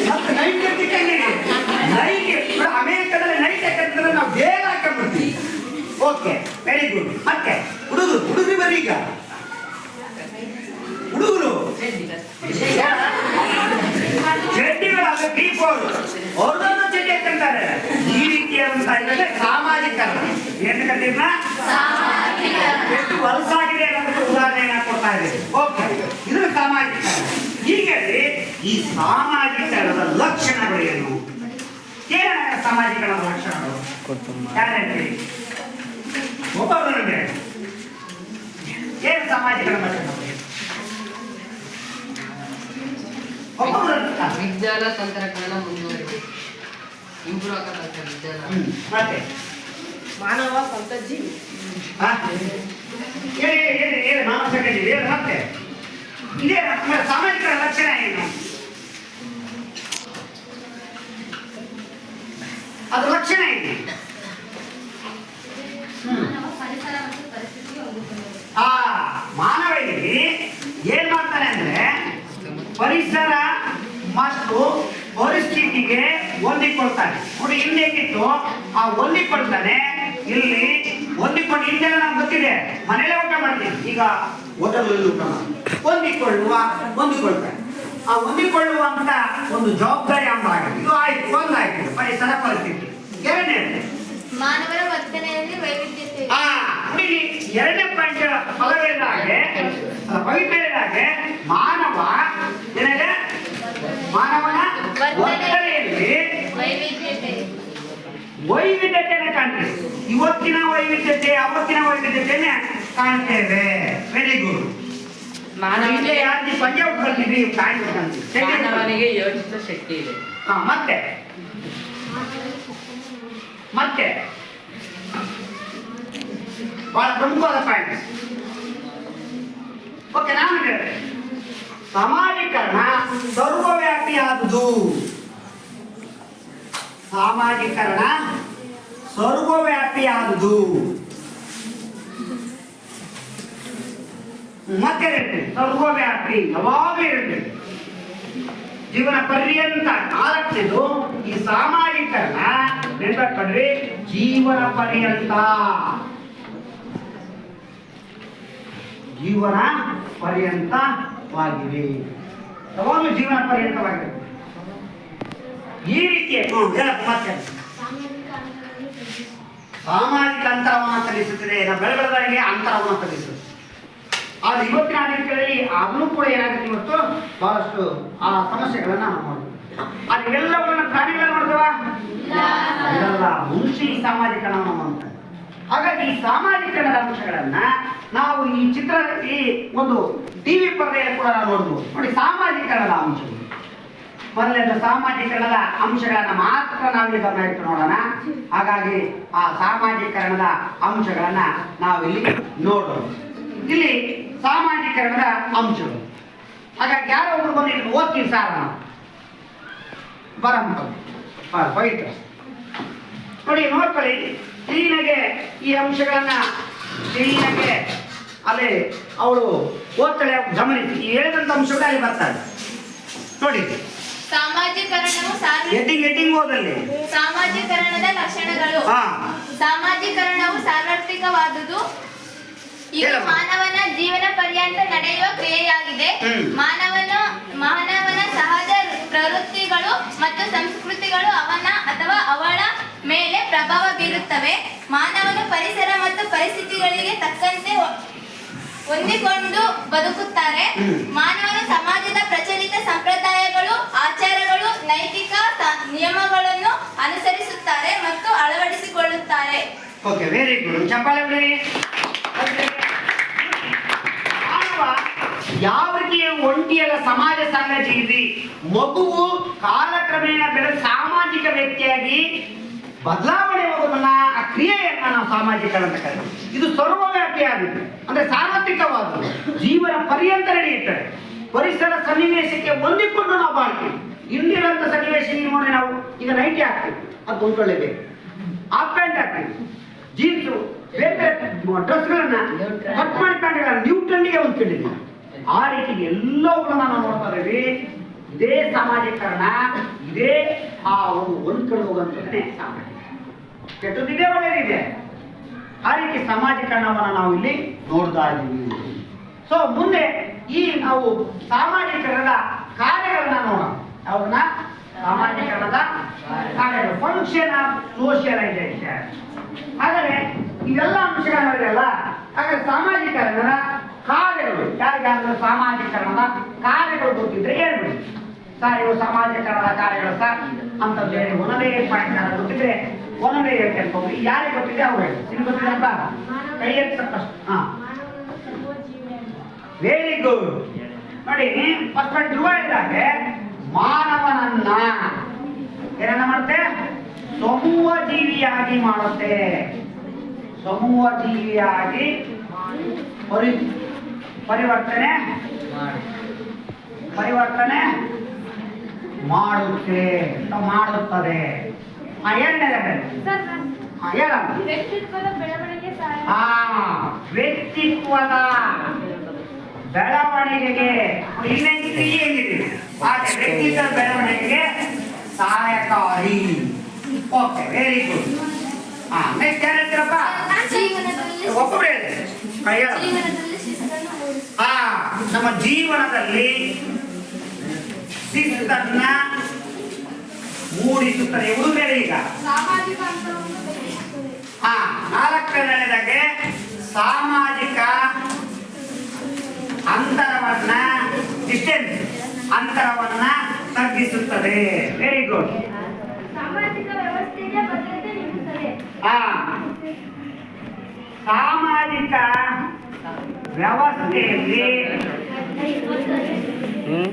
ಮತ್ತೆ ನೈಟಿ ಅಮೇರಿಕದಲ್ಲಿ ನೈಟ್ ಯಾಕಂತಂದ್ರೆ ನಾವು ಬೇಗ ಹಾಕೊಂಡ್ಬಿಡ್ತೀವಿ. Okay, very good. ಮತ್ತೆ ಹುಡುಗರು ಬರ್ರಿ. ಈಗ ಹುಡುಗರು ಚಡ್ಡಿಗಳು, ಅದು ಸಾಮಾಜಿಕರಣ ಏನು ಕರೀತೀರ? ಎಷ್ಟು ಹೊಲಸಾಗಿದೆ ಅನ್ನೋದಕ್ಕೆ ಉದಾಹರಣೆಯನ್ನ ಕೊಡ್ತಾ ಇದ್ದೀವಿ. ಓಕೆ, ಇದು ಸಾಮಾಜಿಕರಣ. ಹೀಗೆ ಈ ಸಾಮಾಜಿಕರಣದ ಲಕ್ಷಣಗಳು ಏನು? ಏನು ಸಾಮಾಜಿಕರಣದ ಲಕ್ಷಣಗಳು? ಯಾರು ಒಬ್ಬೊಬ್ಬರು ಏನು ಸಾಮಾಜಿಕರಣ ಲಕ್ಷಣಗಳು? ವಿಜ್ಞಾನ ತಂತ್ರಜ್ಞಾನ ಮುಂದುವರಿಕೆ ಇಂಪ್ರೂವ್ ಆಗತ್ತೆ ವಿಜ್ಞಾನ. ಮತ್ತೆ ಮಾನವ ಸ್ವಂತ ಜೀವಿ. ಹೇಳಿ ಮಾನವ ಸಂಘ ಜೀವಿ. ಮತ್ತೆ ಇದೇ ಸಾಮಾಜಿಕ ಲಕ್ಷಣ ಏನು? ಅದು ಲಕ್ಷಣ ಏನು? ಮಾನವ ಇಲ್ಲಿ ಏನ್ ಮಾಡ್ತಾನೆ ಅಂದ್ರೆ ಪರಿಸರ ಮತ್ತು ಪರಿಸ್ಥಿತಿಗೆ ಹೊಂದಿಕೊಳ್ತಾನೆ. ನೋಡಿ ಇಲ್ಲಿ ಹೇಗಿತ್ತು, ಆ ಹೊಂದಿಕೊಳ್ತಾನೆ. ಇಲ್ಲಿ ಹೊಂದಿಕೊಂಡು ಹಿಂದೆಲ್ಲ ನಮ್ಗೆ ಗೊತ್ತಿದೆ, ಮನೇಲೆ ಊಟ ಮಾಡ್ತೀವಿ. ಈಗ ಹೋಟೆಲಲ್ಲಿ ಊಟ ಹೊಂದಿಕೊಳ್ತಾನೆ. ಆ ಹೊಂದಿಕೊಳ್ಳುವ ಅಂತ ಒಂದು ಜವಾಬ್ದಾರಿ ಅವನಾಗಿದೆ. ಇದು ಆಯ್ತು, ಒಂದಾಯ್ತು ಪರಿಸರ ಪರಿಸ್ಥಿತಿ. ಎರಡನೇ ಮಾನವರ ವರ್ತನೆಯಲ್ಲಿ ವೈವಿಧ್ಯತೆ. ಎರಡನೇ ಪಾಯಿಂಟ್ ಪದವೇದಾಗೆ ಪವಿತ್ರದಾಗೆ ಮಾನವನ ವರ್ತನೆಯಲ್ಲಿ ವೈವಿಧ್ಯತೆಯನ್ನು ಕಾಣ್ತೇವೆ. ಇವತ್ತಿನ ವೈವಿಧ್ಯತೆ ಅವತ್ತಿನ ವೈವಿಧ್ಯತೆಯನ್ನೇ ಕಾಣ್ತೇವೆ. Very good. ಮಾನವನಿಗೆ ಪಂಜೆ ಉಟ್ಕೊಳ್ತೀವಿ, ಮಾನವನಿಗೆ ಯೋಚಿಸುವ ಶಕ್ತಿ ಇದೆ. ಮತ್ತೆ ಮತ್ತೆ ಬಹಳ ಪ್ರಮುಖವಾದ ಪಾಯಿಂಟ್. ಓಕೆ, ನಾನು ಹೇಳಿದೆ ಸಾಮಾಜಿಕರಣ ಸರ್ವವ್ಯಾಪಿಯಾದುದು. ಸಾಮಾಜಿಕರಣ ಸರ್ವವ್ಯಾಪಿಯಾದುದು. ಮತ್ತೆ ಹೇಳ್ತೀನಿ, ಸರ್ವವ್ಯಾಪಿ ಯಾವಾಗಲೂ ಇರ್ತದೆ, ಜೀವನ ಪರ್ಯಂತ. ನಾಲ್ಕನೇದು ಈ ಸಾಮಾಜಿಕರಣ ನೆನಪಿಟ್ಕೊಂಡ್ರಿ, ಜೀವನ ಪರ್ಯಂತ. ಜೀವನ ಪರ್ಯಂತವಾಗಿದೆ, ಯಾವಾಗಲೂ ಜೀವನ ಪರ್ಯಂತವಾಗಿದೆ. ಈ ರೀತಿಯ ಮತ್ತೆ ಸಾಮಾಜಿಕ ಅಂತರವನ್ನು ತಗ್ಗಿಸುತ್ತದೆ. ನಾವು ಬೆಳೆಗಳಿಗೆ ಅಂತರವನ್ನು ತಗ್ಗಿಸುತ್ತದೆ. ಆದ್ರೆ ಇವತ್ತಿನ ಆಡಳಿತಗಳಲ್ಲಿ ಅದನ್ನು ಕೂಡ ಏನಾಗುತ್ತೆ, ಇವತ್ತು ಬಹಳಷ್ಟು ಆ ಸಮಸ್ಯೆಗಳನ್ನ ನಾವು ಮಾಡ್ತೀವಿ. ಅದು ಇವೆಲ್ಲವನ್ನ ಪ್ರಾಣಿಗಳು ಮಾಡ್ತವ ಇಲ್ಲ, ಮನುಷ್ಯ ಈ ಸಾಮಾಜಿಕರಣವನ್ನು ಮಾಡ್ತಾರೆ. ಹಾಗಾಗಿ ಈ ಸಾಮಾಜಿಕರಣದ ಅಂಶಗಳನ್ನ ನಾವು ಈ ಒಂದು ಟಿವಿ ಪರದೆಯಲ್ಲಿ ಕೂಡ ನಾವು ನೋಡ್ಬೋದು. ನೋಡಿ, ಸಾಮಾಜಿಕರಣದ ಅಂಶಗಳು ಮೊದಲನೇದು ಸಾಮಾಜಿಕರಣದ ಅಂಶಗಳನ್ನ ಮಾತ್ರ ನಾವಿಲ್ಲಿ ಗಮನ ಇಟ್ಟು ನೋಡೋಣ. ಹಾಗಾಗಿ ಆ ಸಾಮಾಜಿಕರಣದ ಅಂಶಗಳನ್ನ ನಾವಿಲ್ಲಿ ನೋಡೋಣ. ಇಲ್ಲಿ ಸಾಮಾಜಿಕರಣದ ಅಂಶಗಳು. ಹಾಗಾಗಿ ಯಾರೋ ಒಬ್ರು ಬಂದು ಇಲ್ಲಿ ಓದ್ತೀವಿ ಸಾರ್, ನಾವು ಪವಿತ್ರ ನೋಡಿ ನೋಡ್ಕೊಳ್ಳಿ. ಕ್ಲೀನಾಗೆ ಈ ಅಂಶಗಳನ್ನ ಕ್ಲೀನಾಗೆ ಅಲ್ಲಿ ಅವಳು ಓದ್ತಾಳೆ, ಗಮನಿಸಿ. ಈ ಹೇಳಿದಂತ ಅಂಶಗಳು ಅಲ್ಲಿ ಬರ್ತಾರೆ ನೋಡಿ. ಸಾಮಾಜಿಕರಣವು ಎಡ್ಡಿಂಗ್ ಓದಲ್ಲಿ ಸಾಮಾಜಿಕರಣದ ಲಕ್ಷಣಗಳು. ಸಾಮಾಜಿಕರಣವು ಸಾರ್ವತ್ರಿಕವಾದುದು. ಇದು ಮಾನವನ ಜೀವನ ಪರ್ಯಂತ ನಡೆಯುವ ಕ್ರಿಯೆಯಾಗಿದೆ. ಮಾನವನ ಸಹಜ ಪ್ರವೃತ್ತಿಗಳು ಮತ್ತು ಸಂಸ್ಕೃತಿಗಳು ಅವನ ಅಥವಾ ಅವಳ ಮೇಲೆ ಪ್ರಭಾವ ಬೀರುತ್ತವೆ. ಮಾನವನು ಪರಿಸರ ಮತ್ತು ಪರಿಸ್ಥಿತಿಗಳಿಗೆ ತಕ್ಕಂತೆ ಹೊಂದಿಕೊಂಡು ಬದುಕುತ್ತಾರೆ. ಮಾನವನು ಸಮಾಜದ ಪ್ರಚಲಿತ ಸಂಪ್ರದಾಯಗಳು, ಆಚಾರಗಳು, ನೈತಿಕ ನಿಯಮಗಳನ್ನು ಅನುಸರಿಸುತ್ತಾರೆ ಮತ್ತು ಅಳವಡಿಸಿಕೊಳ್ಳುತ್ತಾರೆ. Okay, very good. ಚಪ್ಪಾಳೆ ಬಿಡಿ. ಮಾನವ ಯಾವ ರೀತಿ ಒಂಟಿಯಲ್ಲ ಸಮಾಜ ಸಂಘಟಿಸಿ ಮಗುವು ಕಾಲಕ್ರಮೇಣ ಬೆಳೆದ ಸಾಮಾಜಿಕ ವ್ಯಕ್ತಿಯಾಗಿ ಬದಲಾವಣೆ ಹೋಗೋದನ್ನ, ಆ ಕ್ರಿಯೆಯನ್ನ ನಾವು ಸಾಮಾಜಿಕರಣ ಅಂತ ಕರೀತೀವಿ. ಇದು ಸರ್ವವ್ಯಾಪಿಯಾಗಿದೆ, ಅಂದ್ರೆ ಸಾರ್ವತ್ರಿಕವಾದ ಜೀವನ ಪರ್ಯಂತ ನಡೆಯುತ್ತದೆ. ಪರಿಸರ ಸನ್ನಿವೇಶಕ್ಕೆ ಹೊಂದಿಕೊಂಡು ನಾವು ಬಾಳ್ತೀವಿ. ಇಂದಿರಂತ ಸನ್ನಿವೇಶ ನೋಡಿ, ನಾವು ಈಗ ನೈಟಿ ಹಾಕ್ತೀವಿ, ಅದು ಕೊಂಡ್ಕೊಳ್ಳೇಬೇಕು. ಹಾಫ್ ಪ್ಯಾಂಟ್ ಹಾಕ್ತೀವಿ, ಜೀನ್ಸು, ಬೇರೆ ಬೇರೆ ಡ್ರೆಸ್ಗಳನ್ನ, ಕಟ್ ಮಾಡಿ ಪ್ಯಾಂಟ್ಗಳನ್ನ ನ್ಯೂಟ್ರನ್ಗೆ ಹೊಂದ್ಕೊಂಡಿದ್ದೀವಿ. ಆ ರೀತಿ ಎಲ್ಲವುಗಳನ್ನ ನಾವು ನೋಡ್ತಾ ಇದ್ದೀವಿ. ಇದೇ ಸಾಮಾಜಿಕರಣ, ಇದೇ ಆ ಒಂದು ಹೊಂದ್ಕೊಂಡು ಹೋಗುವಂಥದ್ದೇ ಸಾಮಾಜಿಕ. ಕೆಟ್ಟದಿದೆ, ಒಳ್ಳೆಯದಿದೆ. ಆ ರೀತಿ ಸಾಮಾಜಿಕರಣವನ್ನು ನಾವು ಇಲ್ಲಿ ನೋಡ್ತಾ ಇದ್ದೀವಿ. ಸೊ ಮುಂದೆ ಈ ನಾವು ಸಾಮಾಜಿಕರಣದ ಕಾರ್ಯಗಳನ್ನ ನೋಡೋಣ. ಯಾವ್ದನ್ನ ಸಾಮಾಜಿಕರಣದ ಕಾರ್ಯಗಳು, ಫಂಕ್ಷನ್ ಆಫ್ ಸೋಷಿಯಲೈಸೇಷನ್. ಹಾಗಾದ್ರೆ ಇವೆಲ್ಲ ಅಂಶಗಳಿವೆಲ್ಲ. ಹಾಗಾದ್ರೆ ಸಾಮಾಜಿಕರಣದ ಕಾರ್ಯಗಳು, ಯಾರಿಗಾದ್ರೂ ಸಾಮಾಜಿಕರಣದ ಕಾರ್ಯಗಳು ಗೊತ್ತಿದ್ರೆ ಹೇಳ್ಬಿಡಿ ಸರ್, ಇವು ಸಾಮಾಜಿಕರಣದ ಕಾರ್ಯಗಳು ಸರ್ ಅಂತಂದು ಹೇಳಿ ಒಂದೇ ಪಾಯಿಂಟ್ ಗೊತ್ತಿದ್ರೆ ಒಂದೊಂದೇ ಹೇಳ್ಕೊಂಡು ಹೋಗಿ. ಯಾರಿಗೆ ಗೊತ್ತಿದೆ ಅವ್ರು ಹೇಳಿ. ನಿಮ್ಗೆ ಗೊತ್ತಿದೆ ಅಂತ ಕೈ ಎತ್ತಕ್ಕಷ್ಟು. ಹಾ, ವೆರಿ ಗುಡ್. ನೋಡಿ, ಫಸ್ಟ್ ಧ್ರುವ ಇದ್ದಾಗೆ ಮಾನವನನ್ನ ಏನನ್ನ ಮಾಡುತ್ತೆ? ಸಮೂಹ ಜೀವಿಯಾಗಿ ಮಾಡುತ್ತೆ. ಸಮೂಹ ಜೀವಿಯಾಗಿ ಪರಿವರ್ತನೆ ಮಾಡುತ್ತೆ, ಮಾಡುತ್ತದೆ. ಎರಡನೇದಾಗೆ ಹೇಳ, ವ್ಯಕ್ತಿತ್ವದ ಬೆಳವಣಿಗೆ ವ್ಯಕ್ತಿತ್ವದ ಬೆಳವಣಿಗೆಗೆ ಇನ್ನೇನು ಏನಿದೆ ಹಾಗೆ ವ್ಯಕ್ತಿತ್ವದ ಬೆಳವಣಿಗೆಗೆ ಸಹಾಯಕಾರಿ. Okay, very good. ನೆಕ್ಸ್ಟ್ ಯಾರು ಹೇಳ್ತೀರಪ್ಪ? ಒಬ್ಬೊಬ್ರು ಹೇಳಿ. ನಮ್ಮ ಜೀವನದಲ್ಲಿ ಶಿಸ್ತನ್ನ ಮೂಡಿಸುತ್ತದೆ. ಹುಡುಗರು ಈಗ ನಾಲ್ಕನೇದಾಗೆ ಸಾಮಾಜಿಕ ಅಂತರವನ್ನ, ಡಿಸ್ಟೆನ್ಸ್ ಅಂತರವನ್ನ ತಗ್ಗಿಸುತ್ತದೆ. Very good. ಸಾಮಾಜಿಕ ವ್ಯವಸ್ಥೆಗೆ ಭದ್ರತೆ ನೀಡುತ್ತದೆ. ಸಾಮಾಜಿಕ ವ್ಯವಸ್ಥೆಯಲ್ಲಿ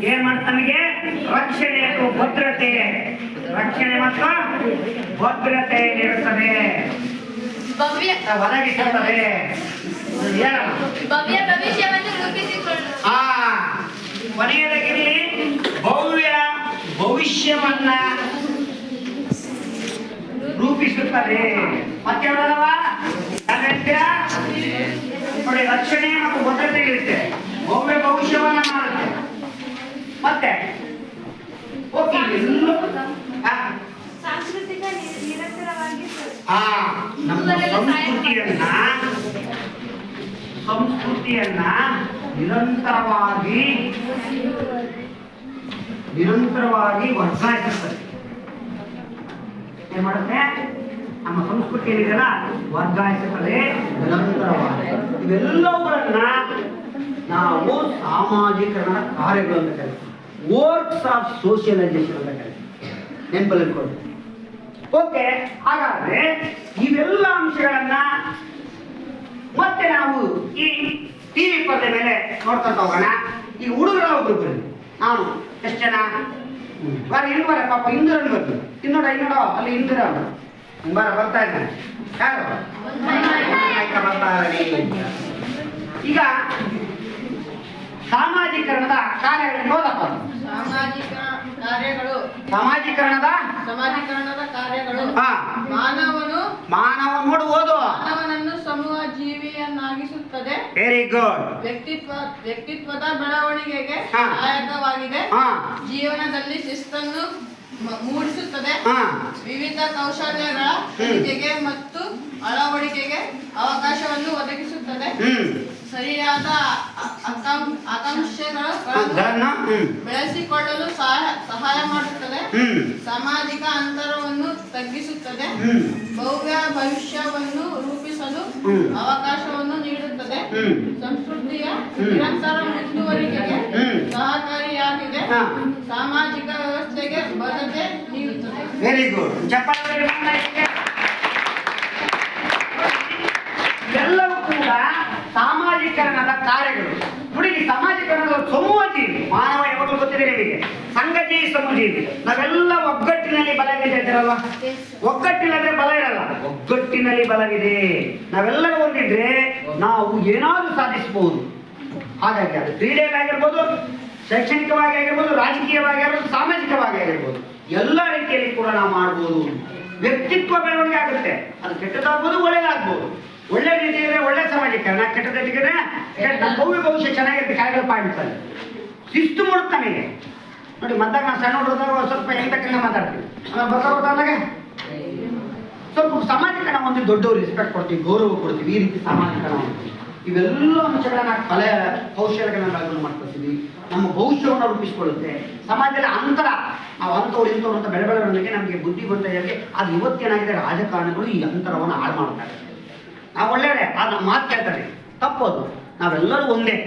ಏನ್ ಮಾಡ್ತ ನಮಗೆ ರಕ್ಷಣೆ ಮತ್ತು ಭದ್ರತೆ, ರಕ್ಷಣೆ ಮತ್ತು ಭದ್ರತೆ ನೀಡುತ್ತದೆ, ಒದಗಿಸುತ್ತದೆ. ಭವ್ಯ ಭವಿಷ್ಯವನ್ನು ರೂಪಿಸಿಕೊಳ್ಳುತ್ತದೆ. ಕೊನೆಯದಾಗಿ ಭವ್ಯ ಭವಿಷ್ಯವನ್ನ ರೂಪಿಸುತ್ತದೆ. ಮತ್ತೆ ಯಾವ್ದವ ನೋಡಿ, ರಕ್ಷಣೆ ಮತ್ತು ಭದ್ರತೆ ಇರುತ್ತೆ, ಭವ್ಯ ಭವಿಷ್ಯವನ್ನ ಮಾಡುತ್ತೆ. ಮತ್ತೆ ಸಾಂಸ್ಕೃತಿಕ ನಿರಂತರವಾಗಿ ನಮ್ಮ ಸಂಸ್ಕೃತಿಯನ್ನ ನಿರಂತರವಾಗಿ ವರ್ಗಾಯಿಸುತ್ತದೆ. ಏನ್ ಮಾಡುತ್ತೆ? ನಮ್ಮ ಸಂಸ್ಕೃತಿ ಏನಿದೆಯಲ್ಲ ವರ್ಗಾಯಿಸುತ್ತದೆ ನಿರಂತರವಾಗಿ. ಇವೆಲ್ಲವುಗಳನ್ನ ನಾವು ಸಾಮಾಜಿಕರಣ ಕಾರ್ಯಗಳು ಅಂತ ಕರಿತೀವಿ, ವರ್ಕ್ಸ್ ಆಫ್ ಸೋಷಿಯಲೈಸೇಷನ್ ಅಂತ ಕರಿತೀವಿ. ನೆನಪಲ್ಲಿ ಇಟ್ಕೊಳ್ಳಿ. ಓಕೆ, ಹಾಗಾದ್ರೆ ಇವೆಲ್ಲ ಅಂಶಗಳನ್ನ ಮತ್ತೆ ನಾವು ಈ ಟಿವಿ ಪರದೆ ಮೇಲೆ ನೋಡ್ಕೊಂತ ಹೋಗೋಣ. ಈಗ ಹುಡುಗರ ಒಬ್ರು ಬನ್ನಿ. ನಾನು ಎಷ್ಟು ಜನ ಬರ ಪಾಪ ಇಂದಿರನ್ ಬರ್ಲಿ. ಇನ್ನೋಡ ಅಲ್ಲಿ ಇಂದಿರ ಬರ್ತಾ ಇದ್ದಾನೆ. ಯಾರು ಬರ್ತಾ ಇದ್ದಾನೆ. ಈಗ ಸಾಮಾಜೀಕರಣದ ಕಾರ್ಯಗಳನ್ನು ನೋಡಪ್ಪ. ಸಮಾಜೀಕರಣದ ಕಾರ್ಯಗಳು ಮಾನವ ನೋಡು ಓದು. ಮಾನವನನ್ನು ಸಮೂಹ ಜೀವಿಯನ್ನಾಗಿಸುತ್ತದೆ. Very good. ವ್ಯಕ್ತಿತ್ವದ ಬೆಳವಣಿಗೆಗೆ ಸಹಾಯಕವಾಗಿದೆ. ಜೀವನದಲ್ಲಿ ಶಿಸ್ತನ್ನು ಮೂಡಿಸುತ್ತದೆ. ವಿವಿಧ ಕೌಶಲ್ಯಗಳ ಕಲಿಕೆಗೆ ಮತ್ತು ಅಳವಡಿಕೆಗೆ ಅವಕಾಶವನ್ನು ಒದಗಿಸುತ್ತದೆ. ಸರಿಯಾದ ಆಕಾಂಕ್ಷೆಗಳನ್ನು ಬೆಳೆಸಿಕೊಳ್ಳಲು ಸಹಾಯ ಮಾಡುತ್ತದೆ. ಸಾಮಾಜಿಕ ಅಂತರವನ್ನು ತಗ್ಗಿಸುತ್ತದೆ. ಭವ್ಯ ಭವಿಷ್ಯವನ್ನು ರೂಪಿಸಲು ಅವಕಾಶವನ್ನು ನೀಡುತ್ತದೆ. ಸಂಸ್ಕೃತಿಯ ನಿರಂತರ ಮುಂದುವರಿಕೆಗೆ ಸಹಕಾರಿಯಾಗಿದೆ. ಸಾಮಾಜಿಕ ವ್ಯವಸ್ಥೆಗೆ ಭದ್ರತೆ ನೀಡುತ್ತದೆ. Very good. ಎಲ್ಲವೂ ಕೂಡ ಸಾಮಾಜೀಕರಣದ ಕಾರ್ಯಗಳು. ನೋಡಿ, ಸಾಮಾಜೀಕರಣದ ಸಮೂಹ ಜೀವಿ ಮಾನವ ಯಾವಾಗಲೂ ಗೊತ್ತಿದೆ ನಿಮಗೆ. ಸಂಘಜೀವಿ, ಸಮೂಹಜೀವಿ. ನಾವೆಲ್ಲ ಒಗ್ಗಟ್ಟಿನಲ್ಲಿ ಬಲವಿದೆರಲ್ವ? ಒಗ್ಗಟ್ಟಿಲ್ಲದ್ರೆ ಬಲ ಇರಲ್ಲ, ಒಗ್ಗಟ್ಟಿನಲ್ಲಿ ಬಲವಿದೆ. ನಾವೆಲ್ಲರೂ ಒಂದಿದ್ರೆ ನಾವು ಏನಾದರೂ ಸಾಧಿಸಬಹುದು. ಹಾಗಾಗಿ ಅದು ಕ್ರೀಡೆಯಲ್ಲಾಗಿರ್ಬೋದು, ಶೈಕ್ಷಣಿಕವಾಗಿ ಆಗಿರ್ಬೋದು, ರಾಜಕೀಯವಾಗಿ ಆಗಿರ್ಬೋದು, ಸಾಮಾಜಿಕವಾಗಿ ಆಗಿರ್ಬೋದು, ಎಲ್ಲ ರೀತಿಯಲ್ಲಿ ಕೂಡ ನಾವು ಮಾಡ್ಬೋದು. ವ್ಯಕ್ತಿತ್ವ ಬೆಳವಣಿಗೆ ಆಗುತ್ತೆ. ಅದು ಕೆಟ್ಟದಾಗ್ಬೋದು, ಒಳ್ಳೇದಾಗ್ಬೋದು. ಒಳ್ಳೆ ರೀತಿಯಿದ್ರೆ ಒಳ್ಳೆ ಸಾಮಾಜೀಕರಣ, ಕೆಟ್ಟದಿದ್ರೆ ಭವ್ಯ ಭವಿಷ್ಯ ಚೆನ್ನಾಗಿರುತ್ತೆ. ಕಾಯಿಗಳ ಪಾಯಿಂಟ್ಸ್ ಅಲ್ಲಿ ಶಿಸ್ತು ಮೂಡುತ್ತೆ ನಮಗೆ. ನೋಡಿ, ಮದ್ದಾಗ ನಾವು ಸಣ್ಣ ಹುಡುಗದಾಗ ಸ್ವಲ್ಪ ಎಂಟಕ್ಕಂಗೆ ಮಾತಾಡ್ತೀವಿ. ಆಮೇಲೆ ಬರ್ತಾಗ ಸ್ವಲ್ಪ ಸಾಮಾಜಿಕರಣ ಒಂದು ದೊಡ್ಡವ್ರು ರೆಸ್ಪೆಕ್ಟ್ ಕೊಡ್ತೀವಿ, ಗೌರವ ಕೊಡ್ತೀವಿ. ಈ ರೀತಿ ಸಾಮಾಜಿಕರಣ ಇವೆಲ್ಲ ಅಂಶಗಳನ್ನ ಕಲೆ ಕೌಶಲ್ಯಗಳನ್ನ ಬೆಳವಣಿಗೆ ಮಾಡ್ಕೊಳ್ತೀವಿ. ನಮ್ಮ ಭವಿಷ್ಯವನ್ನು ರೂಪಿಸಿಕೊಳ್ಳುತ್ತೆ. ಸಮಾಜದಲ್ಲಿ ಅಂತರ ನಾವು ಅಂಥವ್ರು ಇಂಥವ್ರು ಅಂತ ಬೆಳವಣಿಗೆ ನಮಗೆ ಬುದ್ಧಿ ಬಂದಿದೆ. ಅದು ಇವತ್ತೇನಾಗಿದೆ, ರಾಜಕಾರಣಿಗಳು ಈ ಅಂತರವನ್ನು ಹಾಳು ಮಾಡ್ತಾರೆ. ನಾವು ಒಳ್ಳೆಯವ್ರೆ, ಅದು ನಮ್ಮ ಮಾತು ಕೇಳ್ತಾರೆ, ತಪ್ಪೋದು. ನಾವೆಲ್ಲರೂ ಒಂದೇ.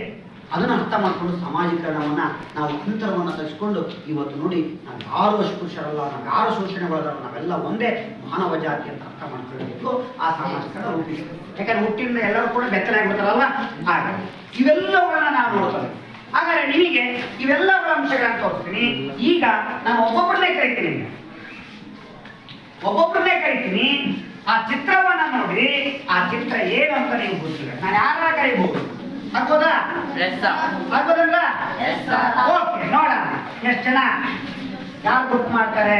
ಅದನ್ನು ಅರ್ಥ ಮಾಡಿಕೊಂಡು ಸಾಮಾಜೀಕರಣವನ್ನು ನಾವು ಅಂತರವನ್ನು ತರಿಸ್ಕೊಂಡು ಇವತ್ತು ನೋಡಿ ನಾವು ಯಾರು ಅಸ್ಪೃಶ್ಯರಲ್ಲ, ನಾವು ಯಾರು ಶೋಷಣೆಗೊಳಗಲ್ಲ, ನಾವೆಲ್ಲ ಒಂದೇ ಮಾನವ ಜಾತಿ ಅಂತ ಅರ್ಥ ಮಾಡ್ಕೊಳ್ಬೇಕು. ಆ ಸಾಮಾಜಿಕರಣ ರೂಪಿಸಬೇಕು. ಯಾಕಂದ್ರೆ ಹುಟ್ಟಿಂದ ಎಲ್ಲರೂ ಕೂಡ ಬೆತ್ತಲಾಗ್ಬಿಡ್ತಾರಲ್ವ, ಹಾಗೆ ಇವೆಲ್ಲವುಗಳನ್ನ ನಾವು ನೋಡ್ತೇವೆ. ಹಾಗಾದ್ರೆ ನಿಮಗೆ ಇವೆಲ್ಲಗಳ ಅಂಶಗಳನ್ನ ತೋರಿಸ್ತೀನಿ. ಈಗ ನಾನು ಒಬ್ಬೊಬ್ಬರನ್ನೇ ಕರಿತೀನಿ. ಆ ಚಿತ್ರವನ್ನ ನೋಡಿ, ಆ ಚಿತ್ರ ಏನು ಅಂತ ನೀವು ಗೊತ್ತಿಲ್ಲ. ನಾನು ಯಾರ ಕರಿಬಹುದು? ಆಗ್ಬೋದಾ? ಆಗ್ಬೋದಲ್ಲ? ಓಕೆ, ನೋಡೋಣ ಎಷ್ಟು ಜನ ಯಾರು ಬುಕ್ ಮಾಡ್ತಾರೆ.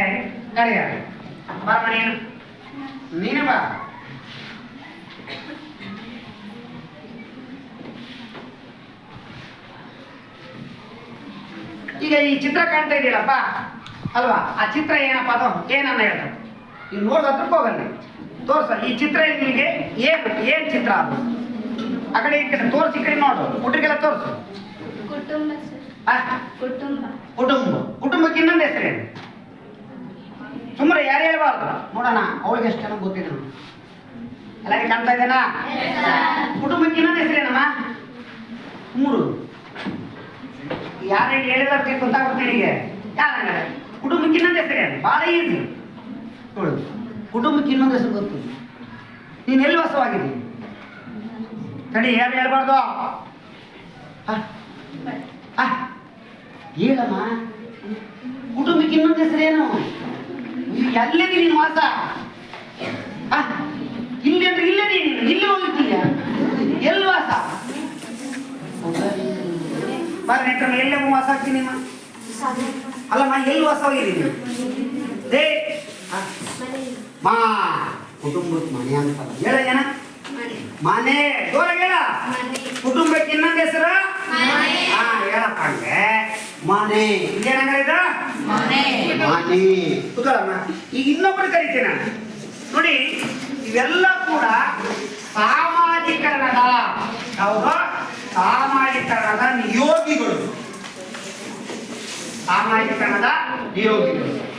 ಕರಿಯ ಬರಮ್ಮ, ನೀನು ಬಾ. ಈಗ ಈ ಚಿತ್ರ ಕಾಣ್ತಾ ಇದೆಯಲ್ಲಪ್ಪ ಅಲ್ವಾ, ಆ ಚಿತ್ರ ಏನಪ್ಪ ಅದು ಏನನ್ನ ಹೇಳ್ತಾರೆ? ನೀವು ನೋಡೋದಕ್ಕೆ ಹೋಗಲ್ಲ, ತೋರ್ಸ. ಈ ಚಿತ್ರ ನಿಮಗೆ ಏನ್ ಚಿತ್ರ ಅದು? ಆ ಕಡೆ ಈ ಕಡೆ ತೋರಿಸಿ, ಈ ಕಡೆ ನೋಡು, ಹುಡುಗಿಗೆಲ್ಲ ತೋರಿಸು. ಕುಟುಂಬಕ್ಕೆ ಇನ್ನೊಂದು ಹೆಸರೇನು? ಸುಮ್ಮನೆ ಯಾರು ಹೇಳ್ಬಾರ್ದು. ನೋಡೋಣ ಅವಳಿಗೆ ಎಷ್ಟು ಜನ ಗೊತ್ತಿದೆ. ಎಲ್ಲರಿಗೆ ಕಾಣ್ತಾ ಇದ್ದೇನಾ? ಕುಟುಂಬಕ್ಕೆ ಇನ್ನೊಂದು ಹೆಸರೇನಮ್ಮ? 3. ಯಾರು ಹೇಳಿದ್ರೆ ಗೊತ್ತಾಗುತ್ತೆ ನಿನಗೆ. ಯಾರ ಕುಟುಂಬಕ್ಕೆ ಇನ್ನೊಂದು ಹೆಸರೇನು? ಭಾಳ ಈಸಿ ನೋಡು. ಕುಟುಂಬಕ್ಕೆ ಇನ್ನೊಂದು ಹೆಸರು ಗೊತ್ತು. ನೀನು ಎಲ್ಲಿ ವಾಸವಾಗಿದ್ದೀನಿ? ತಡಿ, ಯಾರು ಹೇಳ್ಬಾರ್ದು. ಹೇಳಮ್ಮ, ಕುಟುಂಬಕ್ಕೆ ಇನ್ನೊಂದು ಹೆಸರೇನು? ಎಲ್ಲಿದೆ ನೀನು ವಾಸ? ಇಲ್ಲಿ ಅಂದ್ರೆ ಇಲ್ಲೇ ನೀನು ಇಲ್ಲಿ ಹೋಗಿದ್ದೀಯ? ಎಲ್ಲಿ ವಾಸ? ಬರ್ರಿ ಎಲ್ಲೇ ವಾಸ ಆಗ್ತೀನಿ. ಅಲ್ಲಮ್ಮ, ಎಲ್ಲಿ ವಾಸ ಹೋಗಿದ್ದೀನಿ? ಮಾ ಕುಟುಂಬಕ್ಕೆ ಮನೆ ಅಂತಲ್ಲ. ಹೇಳ ಜನ ಮನೆ ಜೋರಾಗಿ ಹೇಳ. ಕುಟುಂಬಕ್ಕೆ ಇನ್ನೊಂದು ಹೆಸರು ಹೇಳಪ್ಪ. ಹಂಗೆ ಮನೆ ಏನಂಗ ಮನೆ. ಕುತ್ಕೊಳ್ಳಮ್ಮ. ಈಗ ಇನ್ನೊಬ್ಬರು ಕರಿತೀನಿ ನಾನು ನೋಡಿ. ಇವೆಲ್ಲ ಕೂಡ ಸಾಮಾಜೀಕರಣದ ಸಾಮಾಜೀಕರಣದ ನಿಯೋಗಿಗಳು.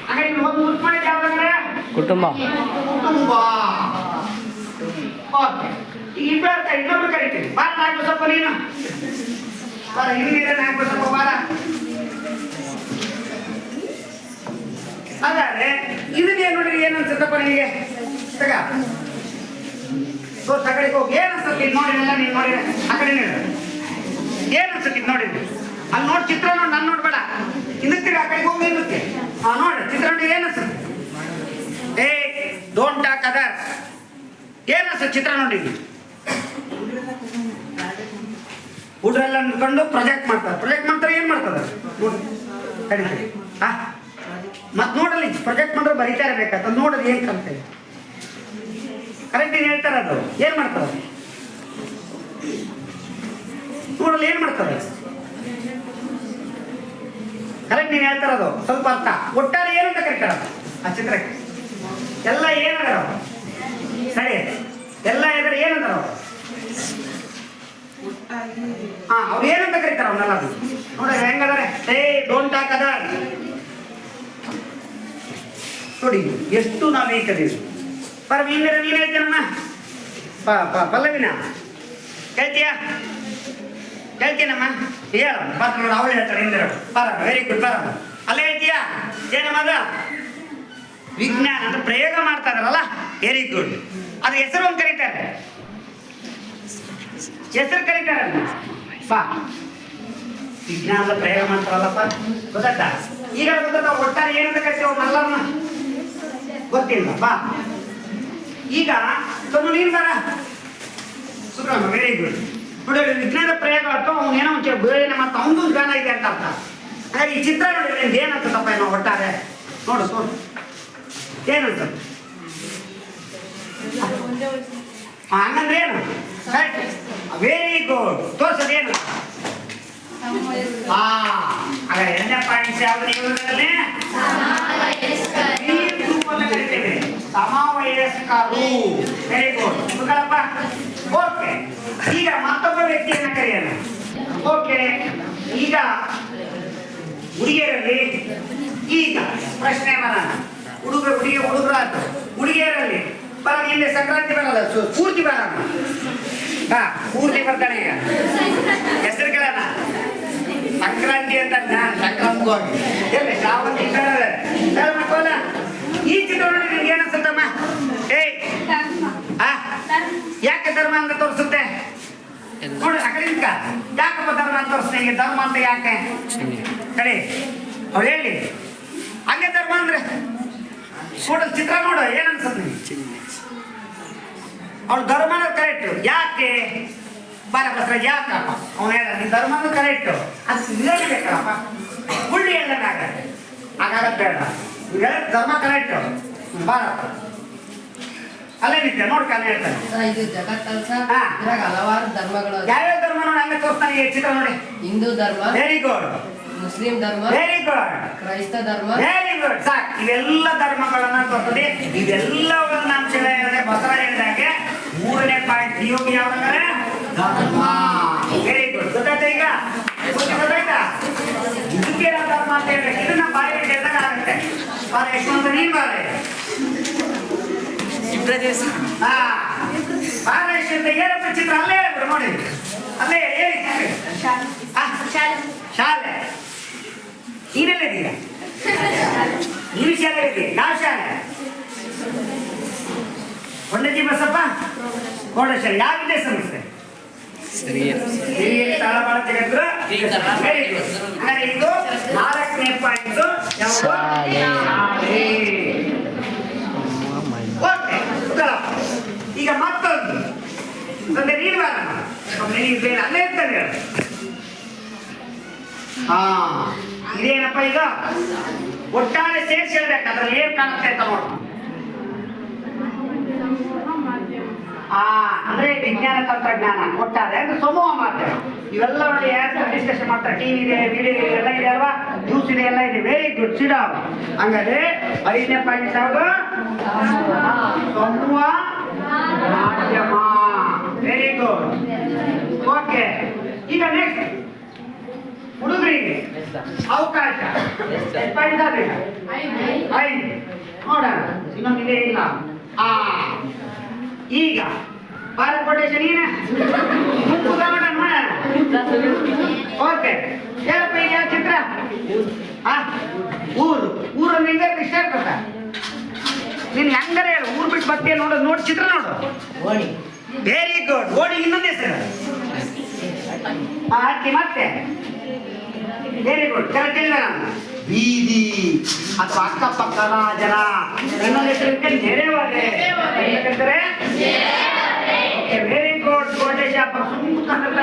ಹಾಗೆ ನೀವು ಒಂದು ಗುರುತು ಮಾಡಿದ ಯಾವ್ದಂದ್ರೆ ಕುಟುಂಬ. ಓಕೆ, ಈಗ ಇನ್ನೊಬ್ರು ಕರಿತೀನಿ. ಬಾರ, ನಾಲ್ಕು ಸ್ವಲ್ಪ ನೀನು ಬಾರ. ಹಿಂದಿನ ನಾಲ್ಕು ಸ್ವಲ್ಪ ಬಾರ. ಹಾಗಾದ್ರೆ ಇದನ್ನೇ ನೋಡ್ರಿ, ಏನ್ ಅನ್ಸುತ್ತಪ್ಪ ನಿಮಗೆ? ತಗ ಕಡೆಗೆ ಹೋಗಿ ಏನ್ ಅನ್ಸುತ್ತೆ ನೋಡಿರಲ್ಲ. ನೀನು ನೋಡಿ ಆ ಕಡೆ ಏನ್ ಅನ್ಸುತ್ತೆ ನೋಡಿದ್ರಿ? ಅಲ್ಲಿ ನೋಡಿ ಚಿತ್ರ ನೋಡಿ, ನಾನು ನೋಡ್ಬೇಡ. ಹಿಂದಕ್ಕೆ ಆ ಕಡೆಗೆ ಹೋಗಿ ಹಿಂದಕ್ಕೆ ನೋಡಿ ಚಿತ್ರ ನೋಡಿ. ಏನ್ ಅನ್ಸುತ್ತೆ? Don't talk other. ಏನ್ ಅನ್ಸುತ್ತೆ ಚಿತ್ರ ನೋಡಿ? ಹುಡುಗರೆಲ್ಲ ಅಂದ್ಕೊಂಡು ಪ್ರೊಜೆಕ್ಟ್ ಮಾಡ್ತಾರೆ. ಏನ್ ಮಾಡ್ತಾರೆ ನೋಡಿ ಮತ್ ನೋಡಲ್ಲಿ ಪ್ರೊಜೆಕ್ಟ್ ಮಾಡಿದ್ರೆ ಬರೀತಾ ಇರ್ಬೇಕಂತ ನೋಡೋದು ಏನ್ ಕಲ್ತೆ ಕರೆಕ್ಟ್ ಏನ್ ಹೇಳ್ತಾರೆ. ಅದು ಏನ್ ಮಾಡ್ತಾರೆ ನೋಡಲ್ಲಿ ಏನ್ ಮಾಡ್ತಾರೆ? ಕರೆಕ್ಟ್ ನೀನು ಹೇಳ್ತಾರ. ಅದು ಸ್ವಲ್ಪ ಅರ್ಥ. ಒಟ್ಟಾರೆ ಏನಂತ ಕರೀತಾರ ಆ ಚಿತ್ರಕ್ಕೆ? ಎಲ್ಲ ಏನದಾರ ಸರಿ, ಎಲ್ಲ ಇದ್ರೆ ಏನಂತಾರ ಅವ್ರು ಏನಂತ ಕರೀತಾರ ಅವನ್ನೆಲ್ಲ? ನೋಡ್ರಿ ಹೆಂಗದಾರೆ. ಡೋಂಟ್ ಟಾಕ್ ಅದರ್ ನೋಡಿ ಎಷ್ಟು ನಾವು ಏಕದೀವಿ. ಇಂದಿರ ನೀನು ಹೇಳ್ತೀನಮ್ಮ. ಪಲ್ಲವಿನ ಹೇಳ್ತೀನಮ್ಮ. ಹೇಳ ಪಾತ್ರ ನೋಡಿ, ಅವಳು ಹೇಳ್ತಾರೆ ಇಂದಿರ. Very good. ಅಲ್ಲೇ ಹೇಳ್ತೀಯಾ? ಏನಮ್ಮ ಅದ ವಿಜ್ಞಾನ ಅಂತ ಪ್ರಯೋಗ ಮಾಡ್ತಾ ಇದಾರಲ್ಲ, ವೆರಿ ಗುಡ್. ಅದು ಹೆಸರು ಒಂದು ಕರೀತಾರೆ, ಹೆಸರು ಕರೀತಾರೆ. ಬಾ, ವಿಜ್ಞಾನದ ಪ್ರಯೋಗ ಮಾಡ್ತಾರಲ್ಲಪ್ಪ, ಗೊತ್ತಾಗ್ತಾ? ಈಗ ಗೊತ್ತ ಒಟ್ಟಾರೆ ಏನಂತ ಕರಿತೀವಿ ಮಲ್ಲಮ್ಮ? ಗೊತ್ತಿಲ್ಲ. ಬಾ ಈಗ ನೀನು ಬರ ಸುಬ್ರಹ್ಮ. Very good. ನೋಡಿ, ವಿಜ್ಞಾನದ ಪ್ರಯೋಗ ಅರ್ಥ ಅವ್ನು ಏನೋ ಒಂಚೂರು ಬೇರೆ ಮತ್ತು ಅವನದು ಜ್ಞಾನ ಇದೆ ಅಂತ ಅರ್ಥ. ಹಾಗಾಗಿ ಈ ಚಿತ್ರ ನೋಡಿ ನಿಮ್ಗೆ ಏನಂತಪ್ಪ ಏನೋ ಒಟ್ಟಾರೆ ನೋಡು ತೋರು ಏನಂತ? ಹಂಗಂದ್ರೆ ಏನು? Very good. ತೋರ್ಸೋದೇನು? ಹಾಗಾದ್ರೆ ಎರಡನೇ ಪಾಯಿಂಟ್ಸ್ ಯಾವ್ದು ನೀವುಗಳಲ್ಲಿ? ಕರಿತೇವೆ ಸಮವಯಸ್ಕರು. Very good. ಓಕೆ, ಈಗ ಮತ್ತೊಬ್ಬ ಓಕೆ. ಈಗ ಹುಡುಗಿಯರಲ್ಲಿ ಈಗ ಪ್ರಶ್ನೆ ಬರೋಣ. ಹುಡುಗರಾಯ್ತು. ಹುಡುಗಿಯರಲ್ಲಿ ಬರ ಹಿಂದೆ ಸಂಕ್ರಾಂತಿ ಬರಲ್ಲ, ಪೂರ್ತಿ ಬರೋಣ. ಹಾ, ಪೂರ್ತಿ ಬರ್ತಾನೆ ಈಗ. ಹೆಸರು ಕೇಳೋಣ. ಸಂಕ್ರಾಂತಿ ಅಂತ ಸಂಕ್ರಾಂತಿ ಹೋಗಿ ಎಲ್ಲಿ ಶಾವಂತಿ ಮಕ್ಕಳ ಈ ಚಿತ್ರ ನೋಡಿ ನಿಮ್ಗೆ ಏನು ಅನ್ಸುತ್ತಮ್ಮ? ಏಯ್ ಯಾಕೆ ಧರ್ಮ ಅಂತ ತೋರಿಸುತ್ತೆ ನೋಡಿ. ಆ ಕಡೆ ಯಾಕಪ್ಪ ಧರ್ಮ ಅಂತ ತೋರಿಸ್ತೀನಿ? ಧರ್ಮ ಅಂತ ಯಾಕೆ ಕಡೆ ಅವ್ರು ಹೇಳಿ. ಹಂಗೆ ಧರ್ಮ ಅಂದ್ರೆ ನೋಡ ಚಿತ್ರ ನೋಡು, ಏನ್ ಅನ್ಸುತ್ತೆ ಅವ್ಳು ಧರ್ಮನ ಕರೆಕ್ಟ್. ಯಾಕೆ ಬಾರ ಬಸರಾಜ್ ಯಾಕಪ್ಪ ಅವನು ಹೇಳ ನೀ ಧರ್ಮನೂ ಕರೆಕ್ಟ್, ಅದು ಬೇಕಪ್ಪ ಹುಳ್ಳಿ ಹೇಳಕ್ಕಾಗ ಹಾಗಾಗತ್ ಬೇಡ. ಈಗ ಧರ್ಮ ಕರೆಕ್ಟ್ ಬಾರಪ್ಪ ಅಲ್ಲೇ ನಿತ್ಯ ನೋಡ್ಕೊಂಡು ಹೇಳ್ತಾನೆ. ಇದು ಜಗತ್ತಲ್ಲಿ ಇದ್ರಾಗ ಹಲವಾರು ಧರ್ಮಗಳು. ಯಾವ್ಯಾವ ಧರ್ಮ ನೋಡಿ ಹಂಗೆ ತೋರಿಸ್ತಾನೆ ಈ ಚಿತ್ರ ನೋಡಿ. ಹಿಂದೂ ಧರ್ಮ, ವೆರಿ ಗುಡ್. ಮುಸ್ಲಿಂ ಧರ್ಮ, ವೆರಿ ಗುಡ್. ಕ್ರೈಸ್ತ ಧರ್ಮ, ವೆರಿ ಗುಡ್. ಸಾಕ್, ಇವೆಲ್ಲ ಧರ್ಮಗಳನ್ನ ತೋರಿಸ್ತದೆ. ಇವೆಲ್ಲವನ್ನ ಅಂಶ ಹೇಳಿದ್ರೆ ಬಸವರಾಜ್ ಹೇಳಿದಾಗೆ 3ನೇ ಪಾಯಿಂಟ್ ಯೋಗಿ ಯಾವಂದ್ರೆ ಧರ್ಮ. Very good. ಗೊತ್ತಾಯ್ತಾ? ಈಗ ಗೊತ್ತಾಯ್ತಾ? ಇದಕ್ಕೆ ಧರ್ಮ ಅಂತ ಹೇಳ್ಬೇಕು. ಇದನ್ನ ಬಾಯಿ ಹೇಳಿದಾಗ ಆಗುತ್ತೆ. ಬಾರ ಯಶವಂತ ನೀನ್ ಬಾರ. ಹಾ, ಬಾರ ಯಶವಂತ ಏನಪ್ಪ ಚಿತ್ರ ಅಲ್ಲೇ ಹೇಳ್ಬಿಡು ನೋಡಿ. ಅಲ್ಲೇ ಹೇಳಿ ಶಾಲೆ. ನೀನೆಲ್ಲಿದ್ದೀರ? ನೀವು ಶಾಲೆ ಇದ್ದೀರಿ. ಯಾವ ಶಾಲೆ? ಕೊಂಡಜಿ ಬಸಪ್ಪ ಕೋಡ ಶಾಲೆ. ಯಾವ ವಿದ್ಯಾಸಂಸ್ಥೆ? ತಾಳಬಾಳ ಜಗದ್ಗುರು. ಇದು 4ನೇ ಪಾಯಿಂಟ್. ಓಕೆ, ಈಗ ಮತ್ತೊಂದು ತಂದೆ ನೀನು ಬಾರ. ಅಲ್ಲೇ ಇರ್ತಾನೆ ಹೇಳು. ಹಾ, ಇದೇನಪ್ಪ ಈಗ ಒಟ್ಟಾರೆ ಸೇರ್ಸಿ ಹೇಳ್ಬೇಕು. ಅದ್ರಲ್ಲಿ ಏನ್ ಕಾಣುತ್ತೆ ಅಂತ ನೋಡ. ಅಂದ್ರೆ ವಿಜ್ಞಾನ ತಂತ್ರಜ್ಞಾನ ಒಟ್ಟಾರೆ ಅಂದ್ರೆ ಸಮೂಹ ಮಾಧ್ಯಮ. ಇವೆಲ್ಲ ನೋಡಿ ಯಾರು ಡಿಸ್ಕಷನ್ ಮಾಡ್ತಾರೆ. ಟಿವಿ ಇದೆ, ವಿಡಿಯೋ ಇದೆ, ಎಲ್ಲ ಇದೆ ಅಲ್ವಾ? ನ್ಯೂಸ್ ಇದೆ, ಎಲ್ಲ ಇದೆ. Very good. ಸಿಡಾವ್. ಹಂಗಾದ್ರೆ 5ನೇ ಪಾಯಿಂಟ್ ಯಾವುದು? ಸಮೂಹ ಮಾಧ್ಯಮ. Very good. ಓಕೆ, ಈಗ ನೆಕ್ಸ್ಟ್ ಹುಡುಗರಿಗೆ ಅವಕಾಶ. ಪಾಯಿಂಟ್ ಆಗ್ಬೇಕು 5 ನೋಡೋಣ. ಇನ್ನೊಂದಿದೆ ಇಲ್ಲ. ಈಗ ಭಾರತ ಕೊಟೇಶನ್ ನೀನ ಓಕೆ. ಏನಪ್ಪ ಈಗ ಯಾವ ಚಿತ್ರ? ಊರನ್ನು ಹಿಂಗೆ ಇಷ್ಟ ಇರ್ತದ. ನೀನು ಹೆಂಗಾರ ಹೇಳು. ಊರು ಬಿಟ್ಟು ಬರ್ತೀಯ ನೋಡೋದು. ನೋಡಿ ಚಿತ್ರ ನೋಡು. Very good. ಓಡಿ ಇನ್ನೊಂದು ಹೆಸರು ಹಾಕಿ ಮತ್ತೆ. Very good. ಕರೆಕ್ಟ್ ಇಲ್ಲ. ಬೀದಿ ಅಥವಾ ಅಕ್ಕಪಕ್ಕದ ಜನ. ಇನ್ನೊಂದು ಹೆಸರು ನೆರೆಹೊರೆ. Very good. ಕೋಟೇಶಪ್ಪ ಸುಮ್ಮನೆ ಕೂಡ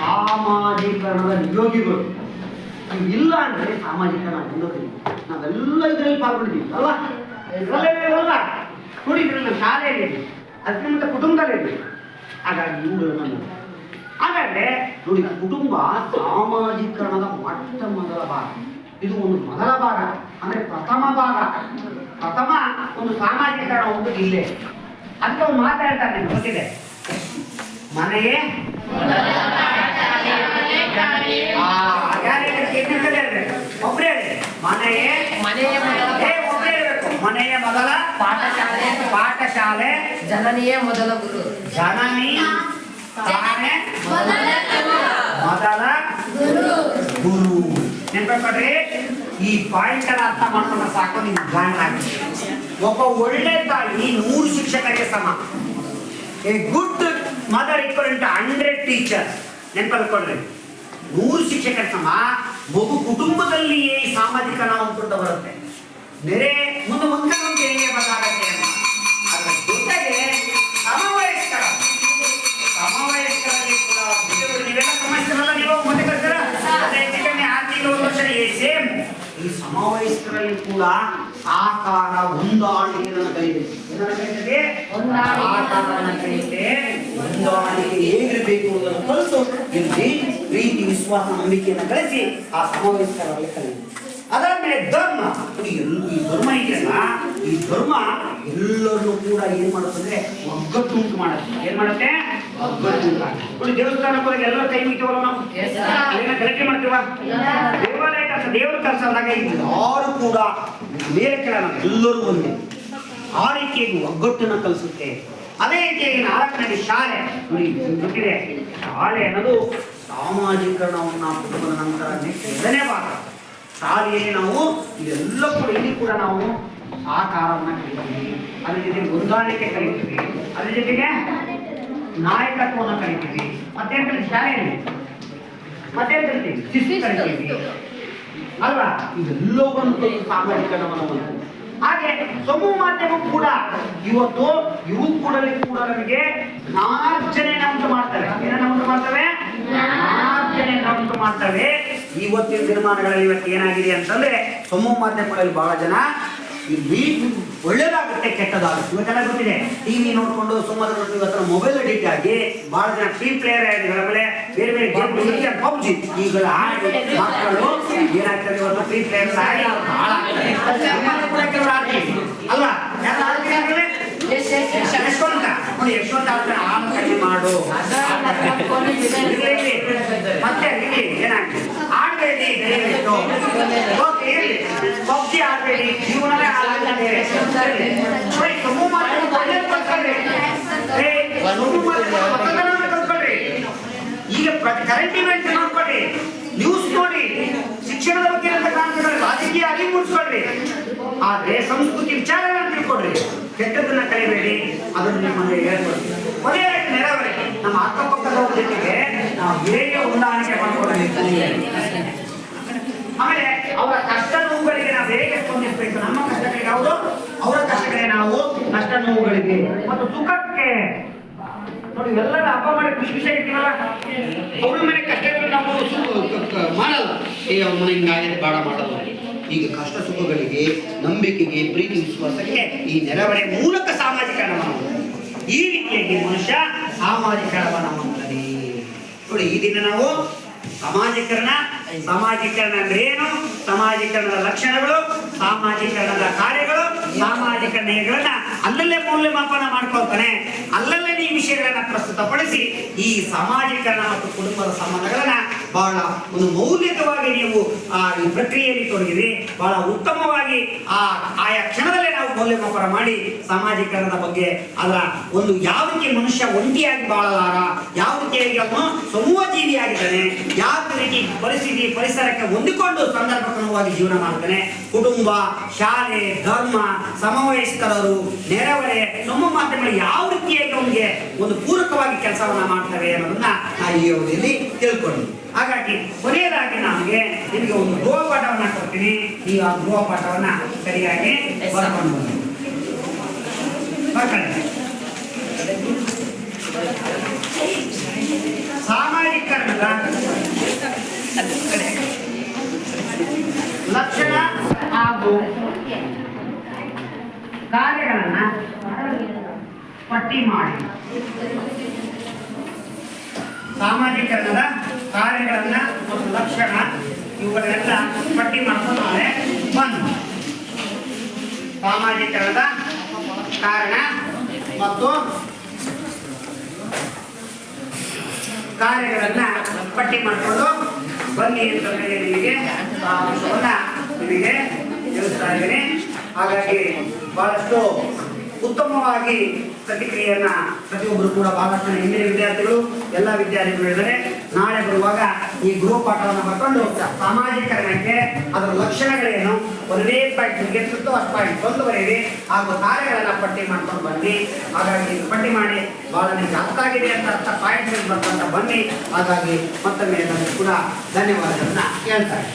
ಸಾಮಾಜೀಕರಣದ ಯೋಗಿಗಳು. ಇಲ್ಲ ಅಂದ್ರೆ ಸಾಮಾಜಿಕರಣ ಅನ್ನೋದಿಲ್ಲ. ನಾವೆಲ್ಲ ಇದರಲ್ಲಿ ಪಾಲ್ಗೊಂಡಿದ್ದೀವಿ ಅಲ್ವಾ? ಅಲ್ವಾ? ನೋಡಿ, ನಮ್ಮ ಶಾಲೆಯಲ್ಲಿ ಅದಕ್ಕೆ ಮತ್ತೆ ಕುಟುಂಬದಲ್ಲಿ. ಹಾಗಾಗಿ ಇವುಗಳು ಹಾಗಾದ್ರೆ ನೋಡಿ, ಕುಟುಂಬ ಸಾಮಾಜೀಕರಣದ ಮೊದಲ ಭಾಗ. ಇದು ಒಂದು ಮೊದಲ ಭಾಗ ಅಂದ್ರೆ ಪ್ರಥಮ ಭಾಗ. ಪ್ರಥಮ ಒಂದು ಸಾಮಾಜೀಕರಣ ಒಂದು ಇಲ್ಲೇ. ಅದಕ್ಕೆ ಅವ್ನು ಮಾತಾಡ್ತಾನೆ. ಗೊತ್ತಿದೆ ಮನೆಯೇ ಒಬ್ಬರೇ ಮನೆಯೇ ಒಬ್ಬರೇ ಇರಬೇಕು. ಮನೆಯೇ ಮೊದಲ ಪಾಠಶಾಲೆ. ಜನನಿಯೇ ಮೊದಲ ಗುರು. ಜನನಿ ತಾನೇ ಮೊದಲ ಗುರು. ನೆನಪಡ್ರಿ. ಈ ಪಾಯಿಂಟ್ ಅನ್ನ ಅರ್ಥ ಮಾಡ್ಕೊಂಡ್ರೆ ಸಾಕು. ನೀವು ಜಾಯಿನ್ ಆಗಿ ಒಬ್ಬ ಒಳ್ಳೆ ತಾಯಿ 100 ಶಿಕ್ಷಕರಿಗೆ ಸಮ. A good mother equal to 100 teachers. ನೆನಪಡ್ಕೊಳ್ರಿ. 100 ಶಿಕ್ಷಕರ ಸಮ. ಮಗು ಕುಟುಂಬದಲ್ಲಿಯೇ ಈ ಸಾಮಾಜಿಕರಣ ಅಂತ ಬರುತ್ತೆ. ಬೇರೆ ಮುಂದೆ ಮುಂದೆ ಹೇಗೆ ಬದಲಾಗತ್ತೆ ಅಂತ. ಅದರ ಜೊತೆಗೆ ಸಮವಯಸ್ಕರಲ್ಲಿ ಕೂಡ ನೀವೆಲ್ಲ ಸಮಸ್ಯೆಲ್ಲ ನೀವು ಮತ್ತೆ ಕಲ್ತೀರ. ಆರ್ಥಿಕ ವರ್ಷ ಸೇಮ್. ಈ ಸಮವಯಸ್ಕರಲ್ಲಿ ಕೂಡ ಆಕಾರ ಹೊಂದಾಣಿಕೆಯನ್ನು ಕಲಿಯುತ್ತೆ. ಆಕಾರವನ್ನು ಕಲಿಯುತ್ತೆ. ಹೊಂದಾಣಿಕೆ ಹೇಗಿರಬೇಕು ಅನ್ನೋದನ್ನು ಕಲಿತು ಇಲ್ಲಿ ಪ್ರೀತಿ, ವಿಶ್ವಾಸ, ನಂಬಿಕೆಯನ್ನು ಕಲಿಸಿ ಆ ಸಮವಯಸ್ಕರಲ್ಲಿ ಕಲಿಯುತ್ತೆ. ಅದಾದ್ಮೇಲೆ ಧರ್ಮ. ಈ ಧರ್ಮ ಇದೆಯಲ್ಲ, ಈ ಈ ಧರ್ಮ ಎಲ್ಲರನ್ನೂ ಕೂಡ ಏನ್ ಮಾಡುತ್ತಂದ್ರೆ ಒಗ್ಗಟ್ಟುಂಟು ಮಾಡುತ್ತೆ. ಏನ್ ಮಾಡುತ್ತೆ? ಒಗ್ಗಟ್ಟುಂಟು. ನೋಡಿ, ದೇವಸ್ಥಾನಕ್ಕೆ ಹೋದಾಗ ಎಲ್ಲರೂ ಕೈ ಮುಗಿತೀವಲ್ಲ ನಾವು? ಅಲ್ಲಿನ ಗಲಾಟೆ ಮಾಡ್ತೀವ? ದೇವಾಲಯ ಕೆಲಸ, ದೇವರ ಕೆಲಸ ಅಂದಾಗ ಯಾರು ಕೂಡ ಮೇಲೆ ಕೆಳ ಎಲ್ಲರೂ ಒಂದೇ. ಆ ರೀತಿಯಾಗಿ ಒಗ್ಗಟ್ಟನ್ನು ಕಲಿಸುತ್ತೆ. ಅದೇ ರೀತಿಯಾಗಿ 4ನೇದು ಶಾಲೆ. ನೋಡಿ, ಗೊತ್ತಿದೆ, ಶಾಲೆ ಅನ್ನೋದು ಸಾಮಾಜೀಕರಣವನ್ನ ಕುಟುಂಬದ ನಂತರ ಎರಡನೇ ಭಾಗ. ಶಾಲೆಯಲ್ಲಿ ನಾವು ಇದೆಲ್ಲ ಕೂಡ ಇಲ್ಲಿ ಕೂಡ ನಾವು ಸಹಕಾರವನ್ನ ಕಲಿತೀವಿ, ಅದ್ರ ಜೊತೆಗೆ ಹೊಂದಾಣಿಕೆ ಕಲಿತೀವಿ, ಅದ್ರ ಜೊತೆಗೆ ನಾಯಕತ್ವವನ್ನು ಕಲಿತೀವಿ. ಮತ್ತೇನು ಕಲಿತೀವಿ ಶಾಲೆಯಲ್ಲಿ? ಮತ್ತೇನು ಕಲಿತೀವಿ? ಶಿಸ್ತು ಕಲಿತೀವಿ ಅಲ್ವಾ? ಇದೆಲ್ಲವನ್ನು ಸಾಮಾಜೀಕರಣವನ್ನು. ಹಾಗೆ ಸಮೂಹ ಮಾಧ್ಯಮ ಕೂಡ ಇವತ್ತು ಇವು ಕೂಡ ನಮಗೆ ನಾನಾರ್ಜನೆಯನ್ನು ಉಂಟು ಮಾಡ್ತವೆ. ಏನನ್ನ ಉಂಟು ಮಾಡ್ತವೆ? ನಾನಾರ್ಜನೆಯನ್ನು ಉಂಟು ಮಾಡ್ತವೆ. ಇವತ್ತಿನ ದಿನಮಾನಗಳಲ್ಲಿ ಇವತ್ತು ಏನಾಗಿದೆ ಅಂತಂದ್ರೆ ಸಮೂಹ ಮಾಧ್ಯಮಗಳಲ್ಲಿ ಬಹಳ ಜನ ಇಲ್ಲಿ ಒಳ್ಳೇದಾಗುತ್ತೆ, ಕೆಟ್ಟದಾಗುತ್ತೆ. ಇವತ್ತೆಲ್ಲ ಗೊತ್ತಿದೆ. ಟಿವಿ ನೋಡ್ಕೊಂಡು ಸುಮಾರು ಇವತ್ತು ಮೊಬೈಲ್ ಅಡಿಕ್ಟ್ ಆಗಿ ಬಹಳ ಜನ ಫ್ರೀ ಪ್ಲೇಯರ್ ಆಮೇಲೆ ಬೇರೆ ಬೇರೆ ಗೇಮ್, ಪಬ್ಜಿ ಈಗಳ ಆಡಿ ಮಕ್ಕಳು ಏನಾಗ್ತದೆ ಇವತ್ತು ಫ್ರೀ ಪ್ಲೇಯರ್ಸ್ ಆಗಿ ಅಲ್ವಾ? ಯಶವಂತ ನೋಡಿ, ಯಶವಂತ ಆಡ್ತಾರೆ ಮಾಡು ಮತ್ತೆ ಏನಾಗ್ತದೆ? ಆಡಬೇಡಿ, ದಯವಿಟ್ಟು ಪಬ್ಜಿ ಆಡಬೇಡಿ, ಜೀವನವೇ ಹಾಳಾಗ್ತದೆ. ಸಮೂಹ ಮಾಧ್ಯಮ ಕಲ್ತ್ಕೊಳ್ರಿ, ಕಲ್ತ್ಕೊಳ್ರಿ. ಈಗ ಕರೆಂಟ್ ಇವೆಂಟ್ ನೋಡ್ಕೊಳ್ರಿ, ನ್ಯೂಸ್ ನೋಡಿ, ಶಿಕ್ಷಣದ ಬಗ್ಗೆ ಕಾಣ್ತಾರೆ, ರಾಜಕೀಯ ಅರಿವು ಮೂಡಿಸ್ಕೊಳ್ರಿ. ಆದ್ರೆ ಸಂಸ್ಕೃತಿ ವಿಚಾರಗಳನ್ನು ತಿಳ್ಕೊಡ್ರಿ, ಕೆಟ್ಟದನ್ನ ಕಲಿಬೇಡಿ. ಅದನ್ನು ನಿಮ್ಮಲ್ಲಿ ಹೇಳ್ಕೊಡ್ರಿ. ಕೊನೆಯ ನೆರವರೆ ನಮ್ಮ ಅಕ್ಕಪಕ್ಕದವ್ರ ಜೊತೆಗೆ ನಾವು ಹೇಗೆ ಹೊಂದಾಣಿಕೆ ಮಾಡ್ಕೊಳ್ಬೇಕು, ಆಮೇಲೆ ಅವರ ಕಷ್ಟ ನೋವುಗಳಿಗೆ ನಾವು ಹೇಗೆ ಸ್ಪಂದಿಸಬೇಕು. ನಮ್ಮ ಕಷ್ಟಗಳಿಗೆ ಯಾವುದು, ಅವರ ಕಷ್ಟಗಳಿಗೆ ನಾವು ಕಷ್ಟ ನೋವುಗಳಿಗೆ ಮತ್ತು ಸುಖಕ್ಕೆ. ನೋಡಿ, ಎಲ್ಲರ ಹಬ್ಬ ಮಾಡಿ ಖುಷಿ ಖುಷಿಯಾಗಿರ್ತೀವಲ್ಲ, ಅವ್ರ ಮನೆ ಕಷ್ಟಗಳು ನಾವು ಮಾಡಲ್ಲ. ಅವ್ರ ಮನೆ ಹಿಂಗಾಗಿದೆ ಬಾಡ ಮಾಡಲ್ಲ. ಈಗ ಕಷ್ಟ ಸುಖಗಳಿಗೆ, ನಂಬಿಕೆಗೆ, ಪ್ರೀತಿ ವಿಶ್ವಾಸಕ್ಕೆ ಈ ನೆರವರೆ ಮೂಲಕ ಸಾಮಾಜಿಕರಣವನ್ನು ಈ ರೀತಿಯಾಗಿ ಮನುಷ್ಯ ಸಾಮಾಜಿಕರಣವನ್ನು ಮಾಡ್ತಾನೆ. ನೋಡಿ, ಈ ದಿನ ನಾವು ಸಮಾಜೀಕರಣ ಅಂದ್ರೆ ಏನು, ಸಮಾಜೀಕರಣದ ಲಕ್ಷಣಗಳು, ಸಾಮಾಜೀಕರಣದ ಕಾರ್ಯಗಳು, ಸಾಮಾಜಿಕರಣಗಳನ್ನ ಅಲ್ಲಲ್ಲೇ ಮೌಲ್ಯಮಾಪನ ಮಾಡ್ಕೊಳ್ತಾನೆ. ಅಲ್ಲಲ್ಲೇ ಈ ವಿಷಯಗಳನ್ನ ಪ್ರಸ್ತುತಪಡಿಸಿ ಈ ಸಾಮಾಜೀಕರಣ ಮತ್ತು ಕುಟುಂಬದ ಸಂಬಂಧಗಳನ್ನ ಬಹಳ ಒಂದು ಮೌಲ್ಯಯುತವಾಗಿ ನೀವು ಈ ಪ್ರಕ್ರಿಯೆಯಲ್ಲಿ ತೊಡಗಿರಿ. ಬಹಳ ಉತ್ತಮವಾಗಿ ಆಯಾ ಕ್ಷಣದಲ್ಲೇ ನಾವು ಮೌಲ್ಯಮಾಪನ ಮಾಡಿ ಸಾಮಾಜೀಕರಣದ ಬಗ್ಗೆ ಅದರ ಒಂದು ಯಾವ ರೀತಿ ಮನುಷ್ಯ ಒಂಟಿಯಾಗಿ ಬಾಳಲಾರ, ಯಾವ ರೀತಿಯಾಗಿ ಅವನು ಸಮೂಹ ಜೀವಿಯಾಗಿದ್ದಾನೆ, ಯಾವ ರೀತಿ ಪರಿಸ್ಥಿತಿ ಪರಿಸರಕ್ಕೆ ಹೊಂದಿಕೊಂಡು ಸಂದರ್ಭಕ್ರಮವಾಗಿ ಜೀವನ ಮಾಡ್ತಾನೆ. ಕುಟುಂಬ, ಶಾಲೆ, ಧರ್ಮ, ಸಮವಯಸ್ಕರರು, ನೆರವರೆ, ಸಮೂಹ ಮಾಧ್ಯಮಗಳು ಯಾವ ರೀತಿಯಾಗಿ ಅವನಿಗೆ ಒಂದು ಪೂರಕವಾಗಿ ಕೆಲಸವನ್ನ ಮಾಡ್ತವೆ ಅನ್ನೋದನ್ನ ನಾವು ಈ ಅವಧಿಯಲ್ಲಿ ತಿಳ್ಕೊಂಡು, ಹಾಗಾಗಿ ಕೊನೆಯದಾಗಿ ನಮಗೆ ನಿಮಗೆ ಒಂದು ಗೃಹ ಪಾಠವನ್ನ ಕೊಡ್ತೀನಿ. ನೀವು ಆ ಗೃಹ ಪಾಠವನ್ನ ಸರಿಯಾಗಿ ಬರ್ಕೊಂಡು ಬನ್ನಿ. ಸಾಮಾಜೀಕರಣದ ಲಕ್ಷಣ ಹಾಗೂ ಕಾರ್ಯಗಳನ್ನ ಪಟ್ಟಿ ಮಾಡಿ. ಸಾಮಾಜೀಕರಣದ ಕಾರ್ಯಗಳನ್ನ ಮತ್ತು ಲಕ್ಷಣ ಇವುಗಳನ್ನೆಲ್ಲ ಪಟ್ಟಿ ಮಾಡ್ಕೊಂಡ್ರೆ ಬಂದು ಸಾಮಾಜೀಕರಣದ ಕಾರಣ ಮತ್ತು ಕಾರ್ಯಗಳನ್ನ ಪಟ್ಟಿ ಮಾಡಿಕೊಂಡು ಬನ್ನಿ ಅಂತ ನಿಮಗೆ ಆ ಅಂಶವನ್ನ ನಿಮಗೆ ತಿಳಿಸ್ತಾ ಇದ್ದೀನಿ. ಹಾಗಾಗಿ ಬಹಳಷ್ಟು ಉತ್ತಮವಾಗಿ ಪ್ರತಿಕ್ರಿಯೆಯನ್ನ ಪ್ರತಿಯೊಬ್ಬರು ಕೂಡ ಬಹಳಷ್ಟು ಹಿಂದಿನ ವಿದ್ಯಾರ್ಥಿಗಳು ಎಲ್ಲ ವಿದ್ಯಾರ್ಥಿಗಳು ಹೇಳಿದರೆ ನಾಳೆ ಬರುವಾಗ ಈ ಗೃಹ ಪಾಠವನ್ನು ಬರ್ಕೊಂಡು ಸಾಮಾಜೀಕರಣಕ್ಕೆ ಅದರ ಲಕ್ಷಣಗಳೇನು, ಒಂದೇ ಪಾಯಿಂಟ್ ಗೆದ್ದು ಅಷ್ಟು ಪಾಯಿಂಟ್ ಒಂದುವರೆಗೆ ಹಾಗೂ ಕಾರ್ಯಗಳನ್ನ ಪಟ್ಟಿ ಮಾಡ್ಕೊಂಡು ಬನ್ನಿ. ಹಾಗಾಗಿ ಪಟ್ಟಿ ಮಾಡಿ ಬಹಳ ನಿಮಗೆ ಅರ್ಥ ಆಗಿದೆ ಅಂತ ಅರ್ಥ ಪಾಯಿಂಟ್ ಬರ್ಕೊಂತ ಬನ್ನಿ. ಹಾಗಾಗಿ ಮತ್ತೊಮ್ಮೆ ಎಲ್ಲರಿಗೂ ಕೂಡ ಧನ್ಯವಾದಗಳನ್ನ ಹೇಳ್ತಾರೆ.